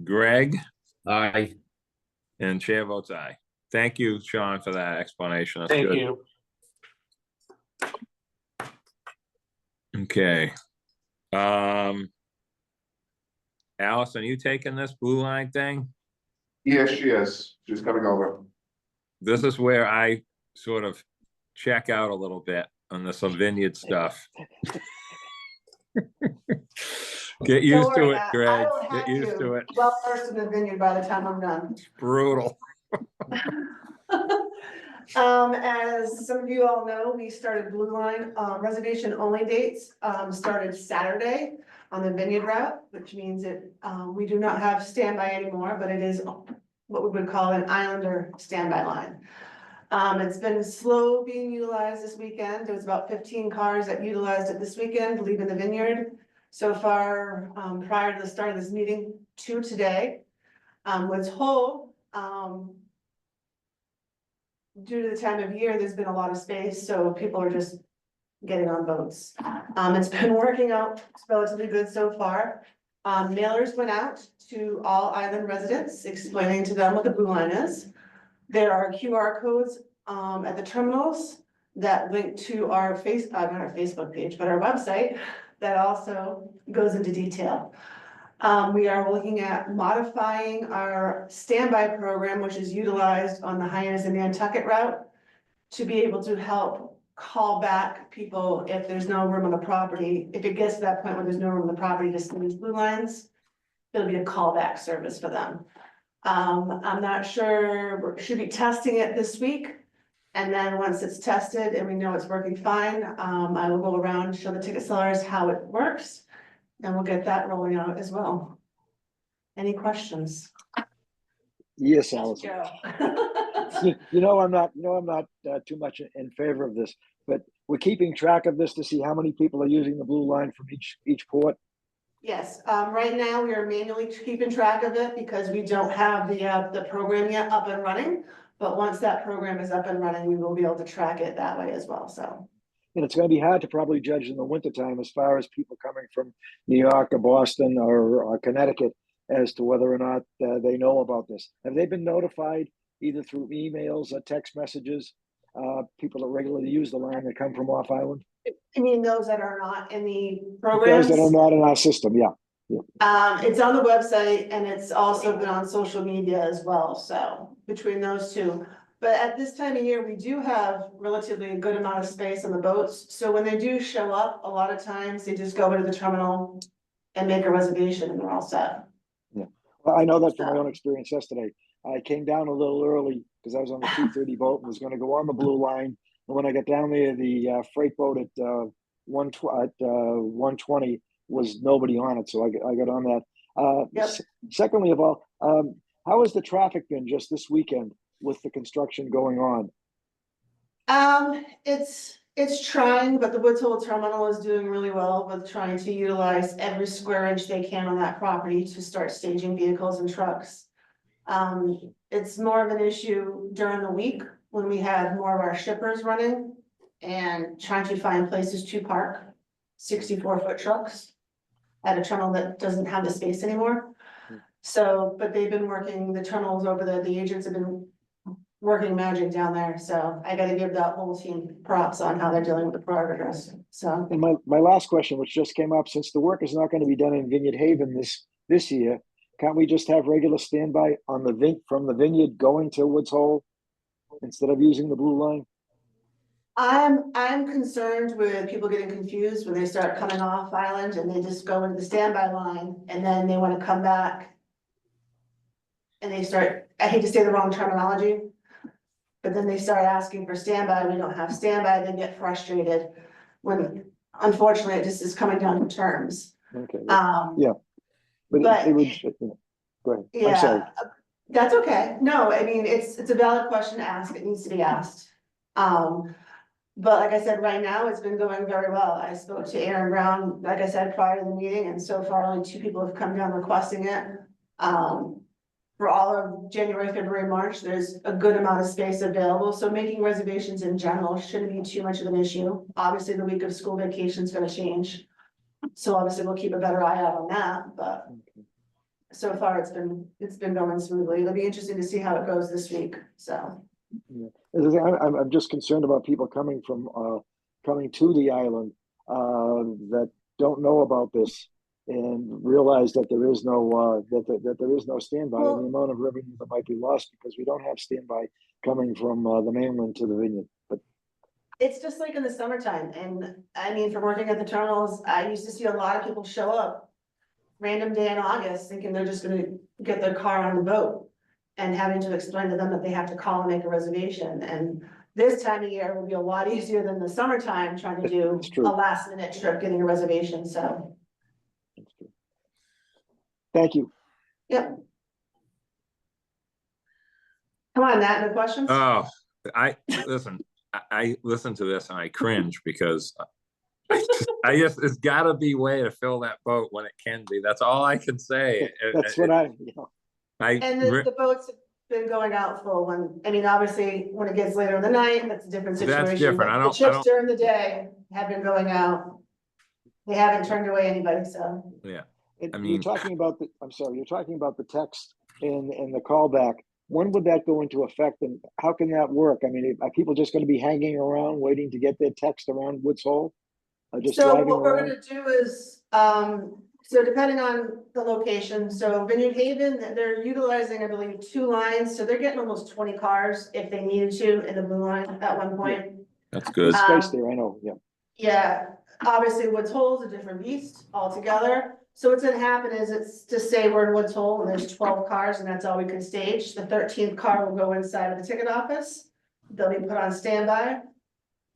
Greg, Aye. and chair votes aye. Thank you, Sean, for that explanation. That's Thank good. you. Okay. Allison, are you taking this blue line thing? Yes, she is. She's coming over. This is where I sort of check out a little bit on the Vineyard stuff. Get used to it, Greg. Get used to it. Well versed in the Vineyard by the time I'm done. It's brutal. As some of you all know, we started Blue Line, reservation only dates, started Saturday on the Vineyard route, which means that, we do not have standby anymore, but it is what we would call an Islander standby line. It's been slow being utilized this weekend. There was about 15 cars that utilized it this weekend, leaving the Vineyard. So far, prior to the start of this meeting to today, was whole, due to the time of year, there's been a lot of space, so people are just getting on boats. It's been working out relatively good so far. Mailers went out to all island residents, explaining to them what the Blue Line is. There are QR codes at the terminals that link to our not our Facebook page, but our website that also goes into detail. We are looking at modifying our standby program, which is utilized on the Hyannis and Nantucket route, to be able to help call back people if there's no room on the property. If it gets to that point where there's no room on the property to send these blue lines, there'll be a callback service for them. I'm not sure, we should be testing it this week. And then once it's tested and we know it's working fine, I will go around and show the ticket sellers how it works. And we'll get that rolling out as well. Any questions? Yes, Allison. Joe. You know, I'm not too much in favor of this, but we're keeping track of this to see how many people are using the blue line from each port. Yes, right now we are manually keeping track of it because we don't have the program yet up and running. But once that program is up and running, we will be able to track it that way as well, so. And it's going to be hard to probably judge in the wintertime as far as people coming from New York or Boston or Connecticut as to whether or not they know about this. Have they been notified either through emails or text messages, people that regularly use the line that come from off island? I mean, those that are not in the Those programs. that are not in our system, yeah. It's on the website and it's also been on social media as well, so between those two. But at this time of year, we do have relatively a good amount of space on the boats, so when they do show up, a lot of times they just go into the terminal and make a reservation and they're all set. Yeah, well, I know that from my own experience yesterday. I came down a little early because I was on the 2:30 boat and was going to go on the blue line. And when I got down there, the freight boat at 120 was nobody on it, so I got on that. Yep. Secondly of all, how has the traffic been just this weekend with the construction going on? It's trying, but the Woods Hole Terminal is doing really well with trying to utilize every square inch they can on that property to start staging vehicles and trucks. It's more of an issue during the week when we have more of our shippers running and trying to find places to park 64-foot trucks at a terminal that doesn't have the space anymore. So, but they've been working the terminals over there. The agents have been working magic down there, so I gotta give that whole team props on how they're dealing with the progress, so. And my last question, which just came up, since the work is not gonna be done in Vineyard Haven this year, can't we just have regular standby on the from the Vineyard going to Woods Hole instead of using the blue line? I'm concerned with people getting confused when they start coming off island and they just go into the standby line and then they wanna come back. And they start, I hate to say the wrong terminology, but then they start asking for standby, we don't have standby, they get frustrated. When unfortunately it just is coming down to terms. Okay, Yeah. but it would, go ahead, I'm sorry. Yeah, that's okay. No, I mean, it's a valid question to ask. It needs to be asked. But like I said, right now, it's been going very well. I spoke to Aaron Brown, like I said, prior to the meeting, and so far only 2 people have come down requesting it. For all of January, February, March, there's a good amount of space available, so making reservations in general shouldn't be too much of an issue. Obviously, the week of school vacation is gonna change. So obviously, we'll keep a better eye out on that, but so far it's been going smoothly. It'll be interesting to see how it goes this week, so. Yeah. I'm just concerned about people coming to the island that don't know about this and realize that there is no that there is no standby, and the amount of revenue that might be lost because we don't have standby coming from the mainland to the Vineyard. But it's just like in the summertime, and I mean, from working at the terminals, I used to see a lot of people show up random day in August thinking they're just gonna get their car on the boat and having to explain to them that they have to call and make a reservation. And this time of year will be a lot easier than the summertime trying to do It's true. a last minute trip, getting a reservation, so. thank you. Yep. Come on, Nat, no questions? Oh, I listen to this and I cringe because I just, it's gotta be a way to fill that boat when it can be. That's all I can say. That's what And the boats have been going out full when, I mean, obviously, when it gets later in the night, that's a different situation. That's different. but I the don't- trips during the day have been going out. They haven't turned away anybody, so. Yeah. And I you're mean- talking about I'm sorry, you're talking about the text and the callback. When would that go into effect and how can that work? I mean, are people just gonna be hanging around waiting to get their text around Woods Hole? Just So driving what we're around? gonna do is, so depending on the location, so Vineyard Haven, they're utilizing, I believe, 2 lines, so they're getting almost 20 cars if they needed to in the blue line at one point. That's good. There's space there, I know, yeah. Yeah, obviously Woods Hole is a different beast altogether. So what's gonna happen is it's to say we're in Woods Hole and there's 12 cars and that's all we can stage. The 13th car will go inside of the ticket office. They'll be put on standby.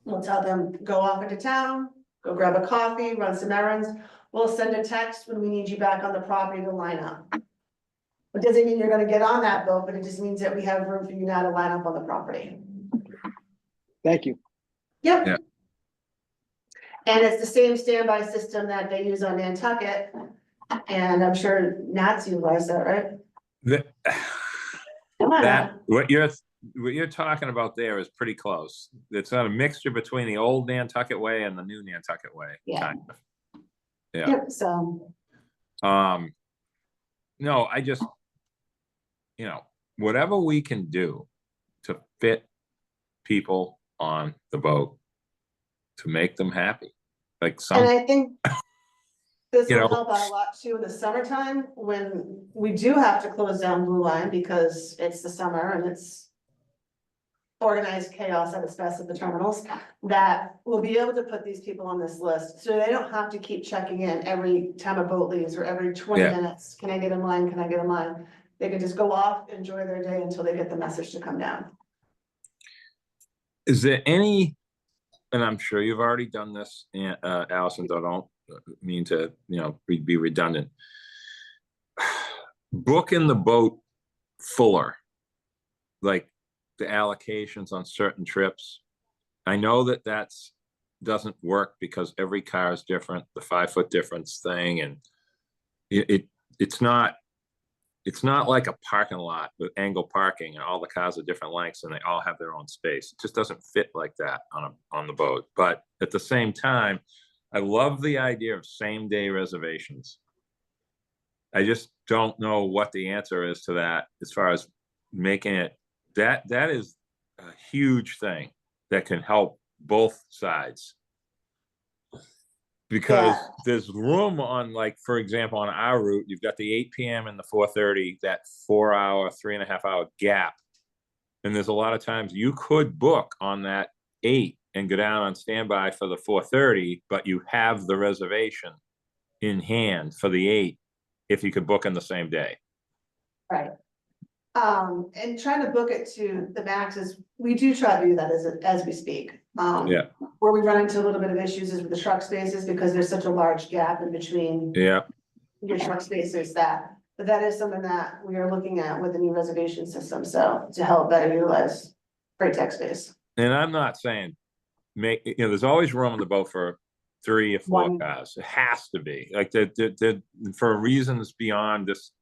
We'll tell them, go off into town, go grab a coffee, run some errands. We'll send a text when we need you back on the property to line up. It doesn't mean you're gonna get on that boat, but it just means that we have room for you now to line up on the property. Thank you. Yep. Yeah. And it's the same standby system that they use on Nantucket. And I'm sure Nat's utilized that, right? Come on. That, what you're talking about there is pretty close. It's not a mixture between the old Nantucket way and the new Nantucket way. Yeah. Kind of. Yeah. Yep, so, No, I just, whatever we can do to fit people on the boat to make them happy. Like and some, I think this You will know. help out a lot too in the summertime when we do have to close down Blue Line because it's the summer and it's organized chaos at its best at the terminals, that we'll be able to put these people on this list. So they don't have to keep checking in every time a boat leaves or every 20 Yeah. minutes. Can I get in line? Can I get in line? They can just go off, enjoy their day until they get the message to come down. is there any, and I'm sure you've already done this, Allison, so I don't mean to, be redundant. Booking the boat fuller, like the allocations on certain trips. I know that doesn't work because every car is different, the 5-foot difference thing, and it's not like a parking lot with angle parking and all the cars are different lengths and they all have their own space. It just doesn't fit like that on the boat. But at the same time, I love the idea of same-day reservations. I just don't know what the answer is to that as far as making it, that is a huge thing that can help both sides. Because there's room on, like, for example, on our route, you've got the 8 PM and the 4:30, that 4-hour, 3.5-hour gap. And there's a lot of times you could book on that 8 and go down on standby for the 4:30, but you have the reservation in hand for the 8 if you could book in the same day. Right. And trying to book it to the maxes, we do try to do that as we speak. Yeah. Where we run into a little bit of issues is with the truck spaces because there's such a large gap in between Yeah. your truck spaces but that is something that we are looking at with the new reservation system, so to help better utilize freight tech space. And I'm not saying there's always room on the boat for 3 or 4 cars. It has to be like for reasons beyond this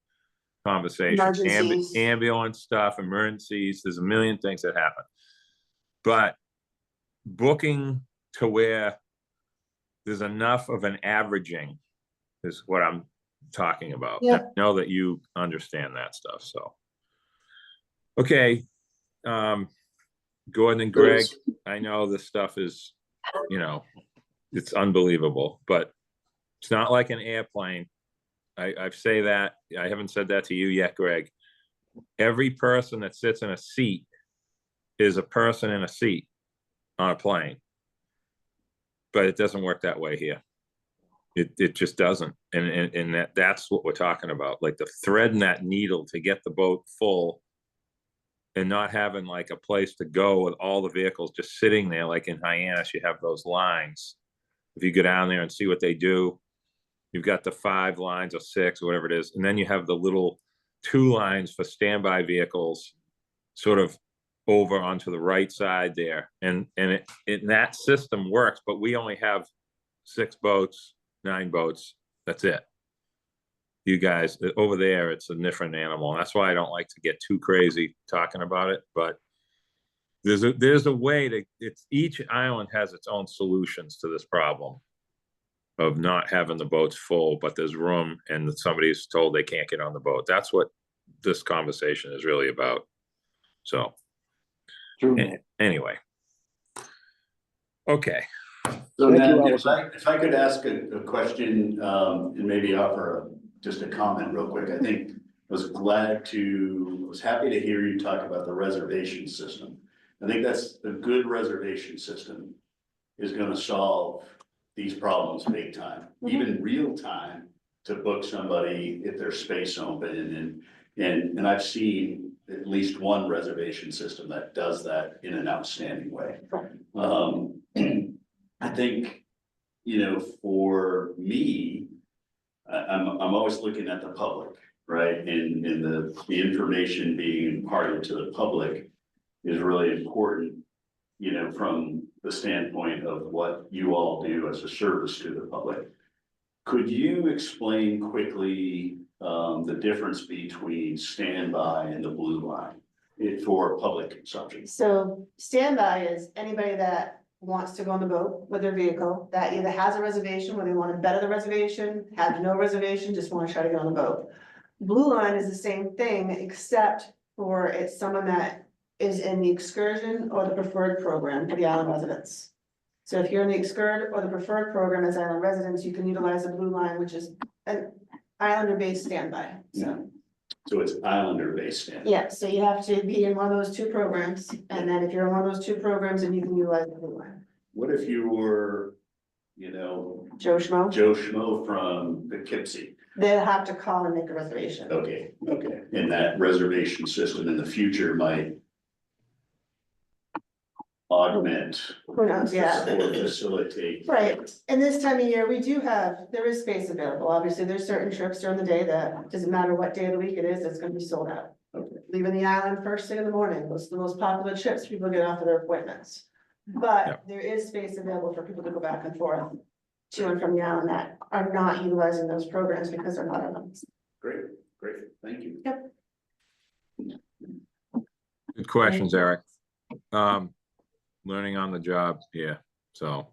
conversation. Emergencies. Ambulance stuff, emergencies. There's a million things that happen. But booking to where there's enough of an averaging is what I'm talking about. Yeah. I know that you understand that stuff. So, okay. Gordon and Greg, I know this stuff is, it's unbelievable, but it's not like an airplane. I say that, I haven't said that to you yet, Greg. Every person that sits in a seat is a person in a seat on a plane. But it doesn't work that way here. It just doesn't. And that's what we're talking about. Like the threading that needle to get the boat full and not having like a place to go with all the vehicles just sitting there. Like in Hyannis, you have those lines. If you go down there and see what they do, you've got the 5 lines or 6 or whatever it is. And then you have the little 2 lines for standby vehicles sort of over onto the right side there. And that system works, but we only have 6 boats, 9 boats. That's it. You guys over there, it's a different animal. And that's why I don't like to get too crazy talking about it, but there's a way to, each island has its own solutions to this problem of not having the boats full, but there's room and somebody's told they can't get on the boat. That's what this conversation is really about. So anyway. Okay. So Thank you, now, Allison. if I could ask a question, and maybe offer just a comment real quick. I think I was happy to hear you talk about the reservation system. I think that's a good reservation system is going to solve these problems big time, even real time, to book somebody if there's space open. And I've seen at least one reservation system that does that in an outstanding way. I think, for me, I'm always looking at the public, right? And the information being imparted to the public is really important, from the standpoint of what you all do as a service to the public. Could you explain quickly the difference between standby and the blue line for public consumption? So standby is anybody that wants to go on the boat with their vehicle that either has a reservation where they want to better the reservation, have no reservation, just want to try to get on the boat. Blue line is the same thing, except for it's someone that is in the excursion or the preferred program for the island residents. So if you're in the excursion or the preferred program as island residents, you can utilize the blue line, which is an islander-based standby. So it's islander-based standby. Yeah, so you have to be in one of those 2 programs, and then if you're in one of those 2 programs, then you can utilize the blue line. What if you were, Joe Schmo, Joe Schmo from Poughkeepsie? they'll have to call and make a reservation. Okay. And that reservation system in the future might augment Who knows, yeah. or facilitate. Right, and this time of year, there is space available. Obviously, there's certain trips during the day that doesn't matter what day of the week it is, it's gonna be sold out. Okay. Leaving the island first thing in the morning, those are the most popular trips people get off of their appointments. But there is space available for people to go back and forth to and from the island that are not utilizing those programs because they're not on them. Great, thank you. Yep. Good questions, Eric. Learning on the job here. So,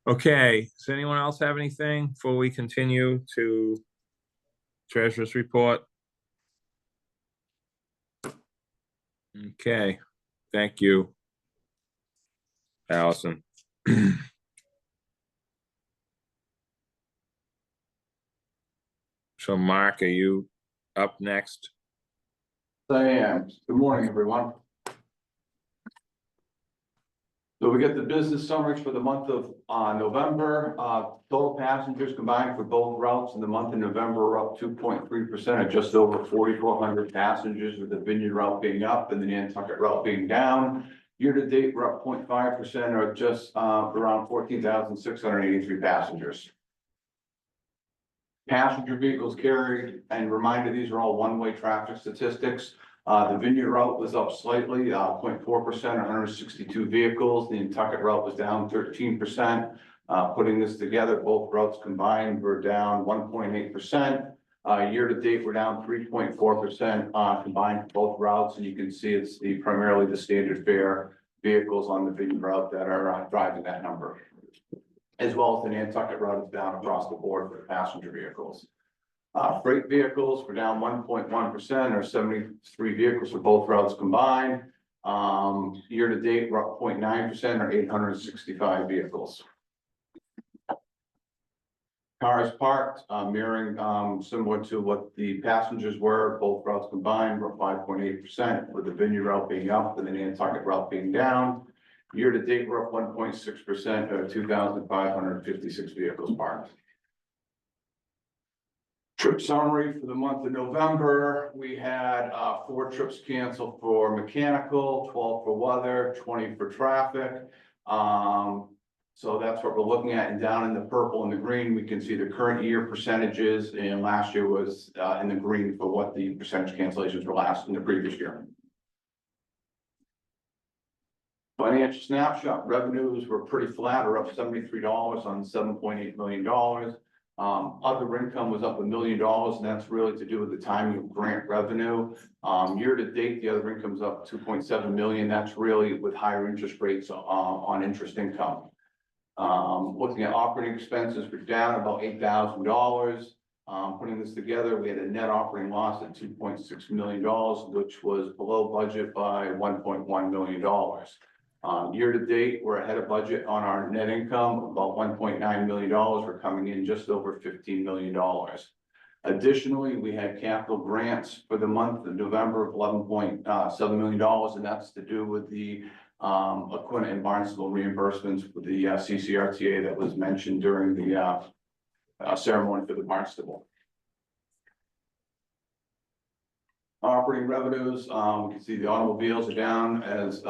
okay. Does anyone else have anything before we continue to Treasurer's report? Okay. Thank you, Allison. So Mark, are you up next? I am. Good morning, everyone. So we get the business summaries for the month of November. Total passengers combined for both routes in the month of November are up 2.3% at just over 4,400 passengers, with the Vineyard route being up and the Nantucket route being down. Year to date, we're up 0.5% or just around 14,683 passengers. Passenger vehicles carried, and reminder, these are all one-way traffic statistics. The Vineyard route was up slightly, 0.4%, 162 vehicles. The Nantucket route was down 13%. Putting this together, both routes combined were down 1.8%. Year to date, we're down 3.4% combined for both routes, and you can see it's primarily the standard fare vehicles on the Vineyard route that are driving that number, as well as the Nantucket route is down across the board for passenger vehicles. Freight vehicles were down 1.1% or 73 vehicles for both routes combined. Year to date, we're up 0.9% or 865 vehicles. Cars parked, mirroring similar to what the passengers were, both routes combined were 5.8%, with the Vineyard route being up and the Nantucket route being down. Year to date, we're up 1.6% or 2,556 vehicles parked. Trip summary for the month of November, we had 4 trips canceled for mechanical, 12 for weather, 20 for traffic. So that's what we're looking at, and down in the purple and the green, we can see the current year percentages, and last year was in the green for what the percentage cancellations were in the previous year. Financial snapshot, revenues were pretty flat or up $73 on $7.8 million. Other income was up $1 million, and that's really to do with the timing of grant revenue. Year to date, the other income is up $2.7 million. That's really with higher interest rates on interest income. Looking at operating expenses, we're down about $8,000. Putting this together, we had a net operating loss at $2.6 million, which was below budget by $1.1 million. Year to date, we're ahead of budget on our net income, about $1.9 million. We're coming in just over $15 million. Additionally, we had capital grants for the month of November of $11.7 million, and that's to do with the Aquinnah and Barnstable reimbursements with the CCRTA that was mentioned during the ceremony for the Barnstable. Operating revenues, we can see the automobiles are down as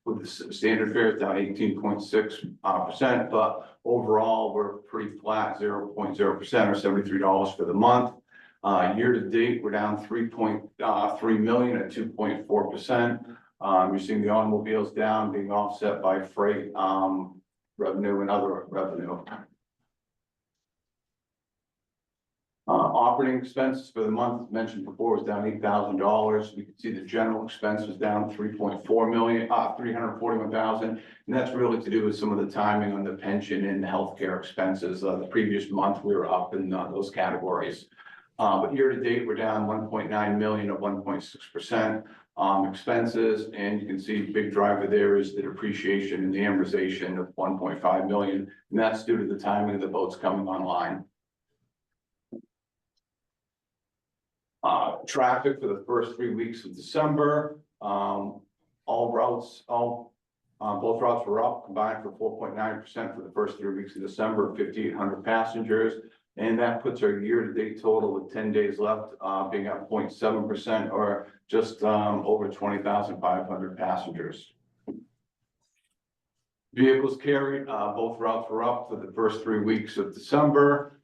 with the standard fare, it's down 18.6%, but overall, we're pretty flat, 0.0% or $73 for the month. Year to date, we're down $3.3 million at 2.4%. You're seeing the automobiles down, being offset by freight revenue and other revenue. Operating expenses for the month mentioned before was down $8,000. We can see the general expense was down $341,000, and that's really to do with some of the timing on the pension and healthcare expenses. The previous month we were up in those categories, but year to date we're down $1.9 million at 1.6% expenses, and you can see the big driver there is the depreciation and the amortization of $1.5 million, and that's due to the timing of the boats coming online. Traffic for the first 3 weeks of December, both routes were up, combined for 4.9% for the first 3 weeks of December, 5,800 passengers. And that puts our year-to-date total with 10 days left, being up 0.7% or just over 20,500 passengers. Vehicles carried, both routes were up for the first 3 weeks of December.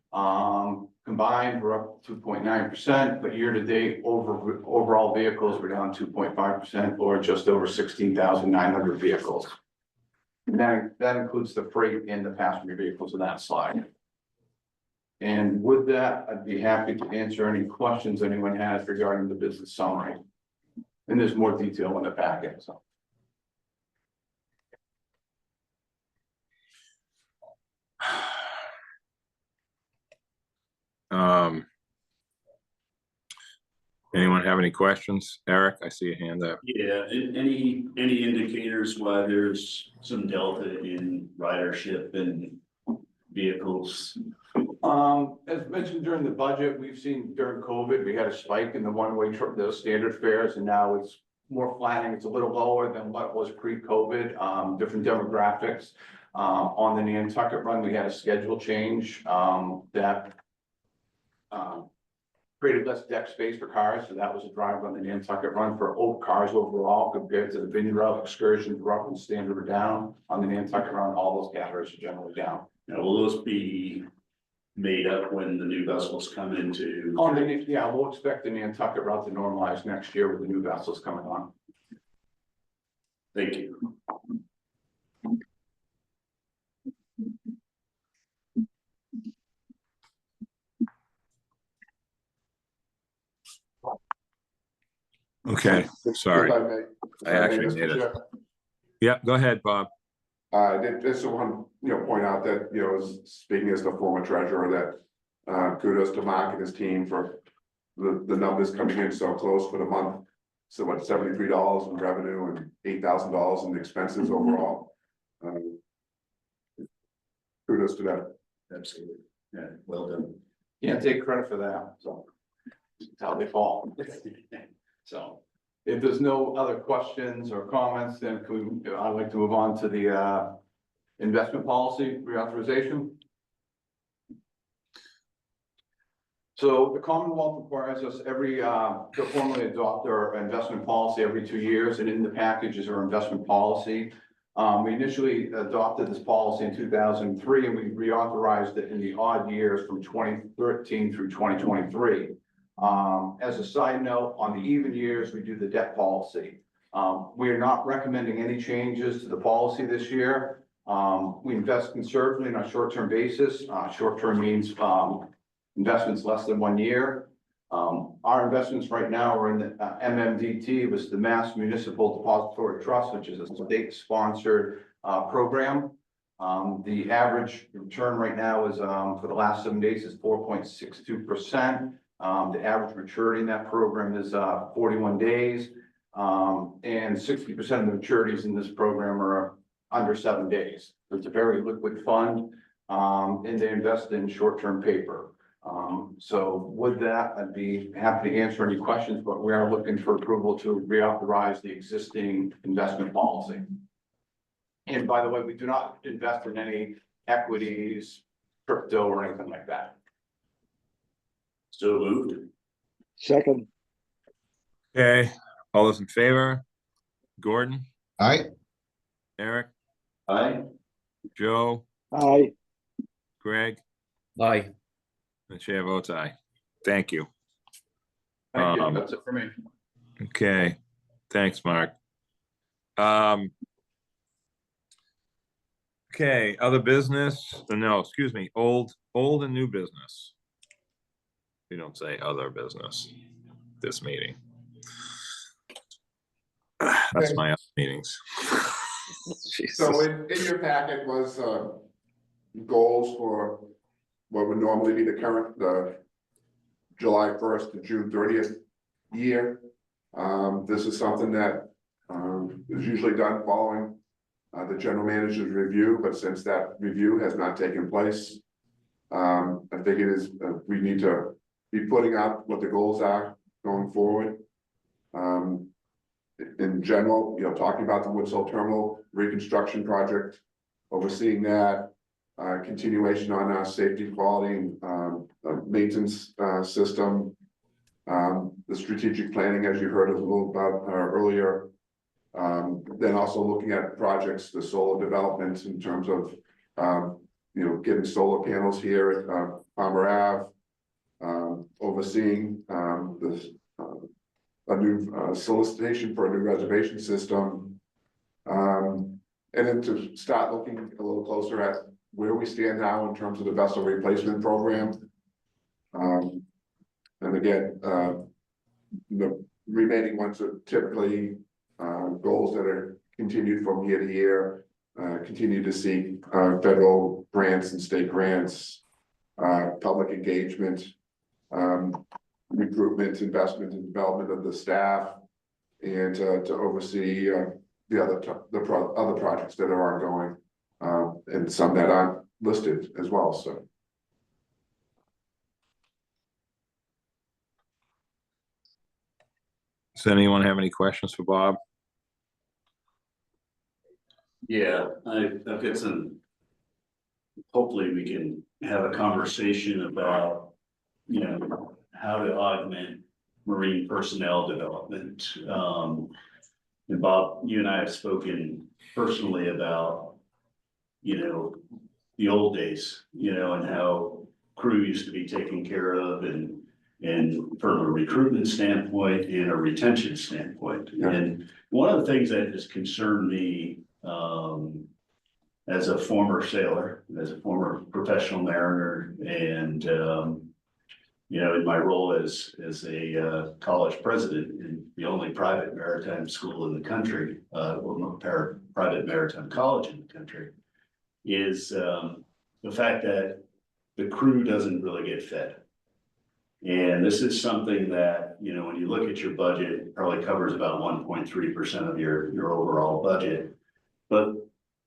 Combined, we're up 2.9%, but year to date, overall vehicles were down 2.5% or just over 16,900 vehicles. And that includes the freight and the passenger vehicles in that slide. And with that, I'd be happy to answer any questions anyone has regarding the business summary. And there's more detail in the packet, so. Anyone have any questions? Eric, I see a hand up. Yeah, any indicators why there's some delta in ridership and vehicles? As mentioned during the budget, we've seen during COVID, we had a spike in the one-way trip, those standard fares, and now it's more flattening. It's a little lower than what it was pre-COVID, different demographics. On the Nantucket run, we had a schedule change, that created less deck space for cars, so that was a driver on the Nantucket run for old cars overall compared to the Vineyard route excursions, rough and standard are down. On the Nantucket run, all those categories are generally down. Now, will those be made up when the new vessels come into? Yeah, we'll expect the Nantucket route to normalize next year with the new vessels coming on. Thank you. Okay, sorry. If I may, I actually Mr. made it. Chair. Yeah, go ahead, Bob. Just want to, point out that, speaking as the former treasurer, that kudos to Mark and his team for the numbers coming in so close for the month. So what, $73 in revenue and $8,000 in expenses overall. Kudos to that. Absolutely. Yeah, well done. Can't take credit for that, so it's how they fall. So if there's no other questions or comments, then I'd like to move on to the investment policy reauthorization. So the Commonwealth requires us to formally adopt our investment policy every 2 years, and in the package is our investment policy. We initially adopted this policy in 2003, and we reauthorized it in the odd years from 2013 through 2023. As a side note, on the even years, we do the debt policy. We are not recommending any changes to the policy this year. We invest conservatively on a short-term basis. Short-term means investments less than 1 year. Our investments right now are in the MMDT, was the Mass Municipal Depository Trust, which is a state-sponsored program. The average return right now is for the last 7 days is 4.62%. The average maturity in that program is 41 days. And 60% of the maturities in this program are under 7 days. It's a very liquid fund, and they invest in short-term paper. So with that, I'd be happy to answer any questions, but we are looking for approval to reauthorize the existing investment policy. And by the way, we do not invest in any equities, crypto, or anything like that. So moved. Second, Okay, all those in favor? Gordon, Aye. Eric, Aye. Joe, aye. Greg, Aye. the chair votes aye. Thank you. Thank you. Um, That's it for me. Okay, thanks, Mark. Okay, other business, no, excuse me, old and new business. We don't say other business this meeting. That's my other meetings. So Jesus. in your packet was goals for what would normally be the current, July 1st to June 30th year. This is something that is usually done following the general manager's review, but since that review has not taken place, I think it is, we need to be putting out what the goals are going forward. In general, talking about the Woods Hole Terminal reconstruction project, overseeing that, continuation on our safety, quality, and maintenance system. The strategic planning, as you heard a little about earlier. Then also looking at projects, the solar developments in terms of, getting solar panels here at Palmer Ave. Overseeing a new solicitation for a new reservation system. And then to start looking a little closer at where we stand now in terms of the vessel replacement program. And again, the remaining ones are typically goals that are continued from year to year, continue to seek federal grants and state grants, public engagement. recruitment, investment, and development of the staff, and to oversee the other projects that are ongoing, and some that aren't listed as well. So. Does anyone have any questions for Bob? Yeah, I've got some. Hopefully we can have a conversation about, you know, how to augment marine personnel development. And Bob, you and I have spoken personally about, you know, the old days, you know, and how crew used to be taken care of, and from a recruitment standpoint and a retention standpoint. Yeah. And one of the things that has concerned me, as a former sailor, as a former professional mariner, and, you know, in my role as a college president in the only private maritime school in the country, private maritime college in the country, is the fact that the crew doesn't really get fed. And this is something that, you know, when you look at your budget, it probably covers about 1.3% of your overall budget. But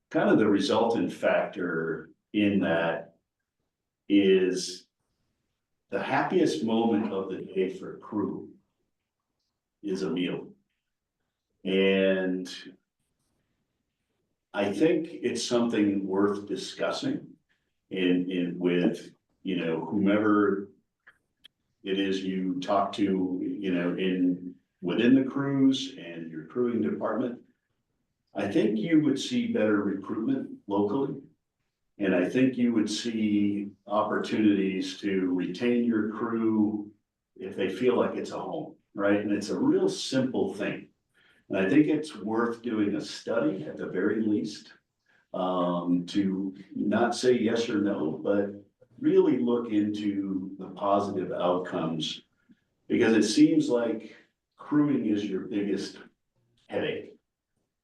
kind of the resultant factor in that is the happiest moment of the day for crew is a meal. And I think it's something worth discussing in with, you know, whomever it is you talk to, you know, within the crews and your crewing department. I think you would see better recruitment locally. And I think you would see opportunities to retain your crew if they feel like it's a home, right? And it's a real simple thing. And I think it's worth doing a study at the very least, to not say yes or no, but really look into the positive outcomes, because it seems like crewing is your biggest headache,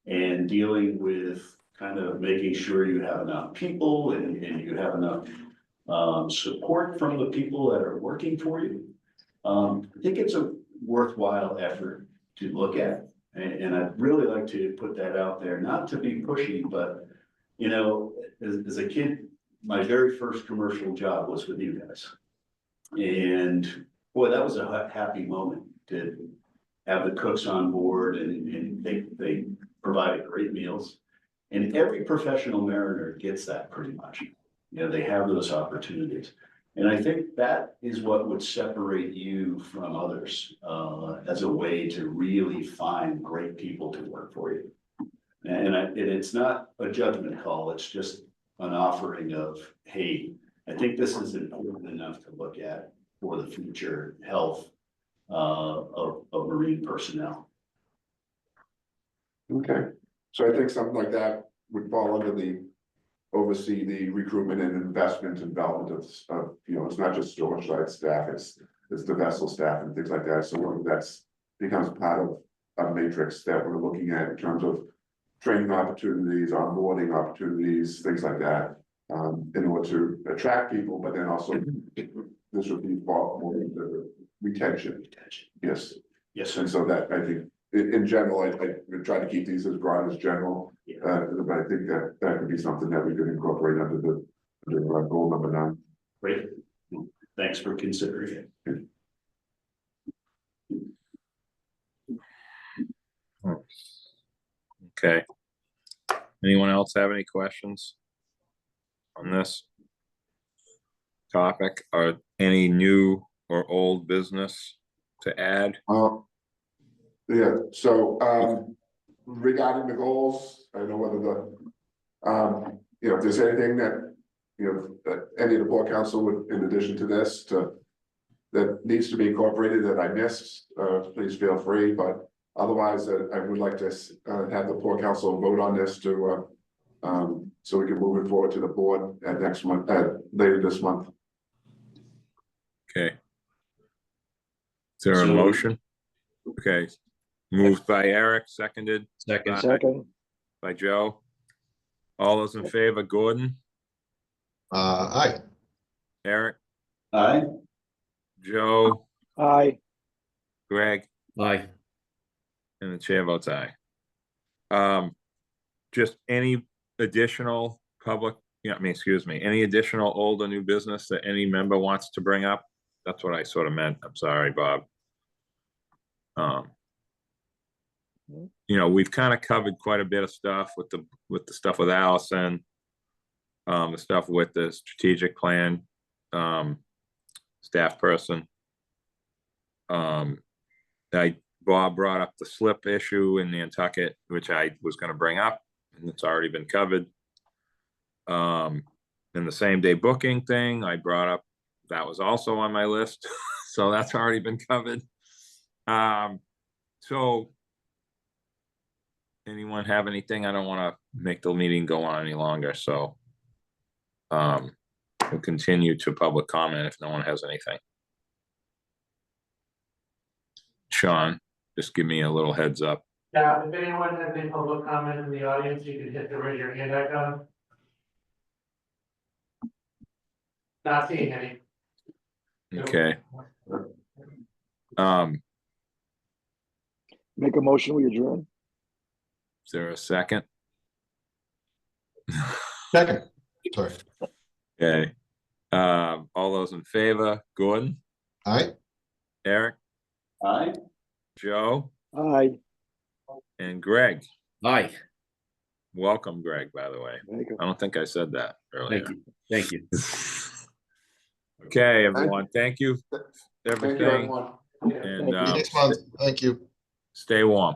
and dealing with kind of making sure you have enough people and you have enough support from the people that are working for you. I think it's a worthwhile effort to look at, and I'd really like to put that out there, not to be pushy, but, you know, as a kid, my very first commercial job was with you guys. And boy, that was a happy moment to have the cooks on board, and they provided great meals. And every professional mariner gets that pretty much. You know, they have those opportunities. And I think that is what would separate you from others, as a way to really find great people to work for you. And it's not a judgment call, it's just an offering of, hey, I think this is important enough to look at for the future health of marine personnel. Okay, so I think something like that would fall under the oversee the recruitment and investment and development of, you know, it's not just storage side staff, it's the vessel staff and things like that. So whether that's becomes part of a matrix that we're looking at in terms of training opportunities, onboarding opportunities, things like that, in order to attract people, but then also this would be more the retention. Yes. Yes, And so that, I think, in general, I try to keep these as broad as general. But I think that could be something that we could incorporate under goal number 9. great. Thanks for considering it. Okay. Anyone else have any questions on this topic, or any new or old business to add? Yeah, so regarding the goals, I don't know whether the you know, if there's anything that, you know, that any of the board council would, in addition to this, that needs to be incorporated that I missed, please feel free, but otherwise, I would like to have the board council vote on this to so we can move it forward to the board at next month, later this month. Okay. Is there a So- motion? Okay, moved by Eric, seconded Second, by Joe. All those in favor, Gordon, Aye. Eric, Aye. Joe, Aye. Greg, Aye. and the chair votes aye. Just any additional public, any additional old or new business that any member wants to bring up? That's what I sort of meant. I'm sorry, Bob. We've kind of covered quite a bit of stuff with the stuff with Allison. The stuff with the strategic plan, staff person. Bob brought up the slip issue in Nantucket, which I was gonna bring up, and it's already been covered. And the same day booking thing, I brought up, that was also on my list, so that's already been covered. So anyone have anything? I don't wanna make the meeting go on any longer, so we'll continue to public comment if no one has anything. Sean, just give me a little heads up. Yeah, if anyone has any public comment in the audience, you can hit the raise your hand icon. Not seeing any. Okay. Make a motion, we adjourn. Is there a second? Second, sorry. Okay. All those in favor, Gordon, Aye. Eric, Aye. Joe, Aye. and Greg. Aye. Welcome, Greg, by the way. Thank you. I don't think I said that earlier. Thank you. Okay, everyone, thank you for Thank you, everything, everyone. and Thank you. Next month. Thank you. stay warm.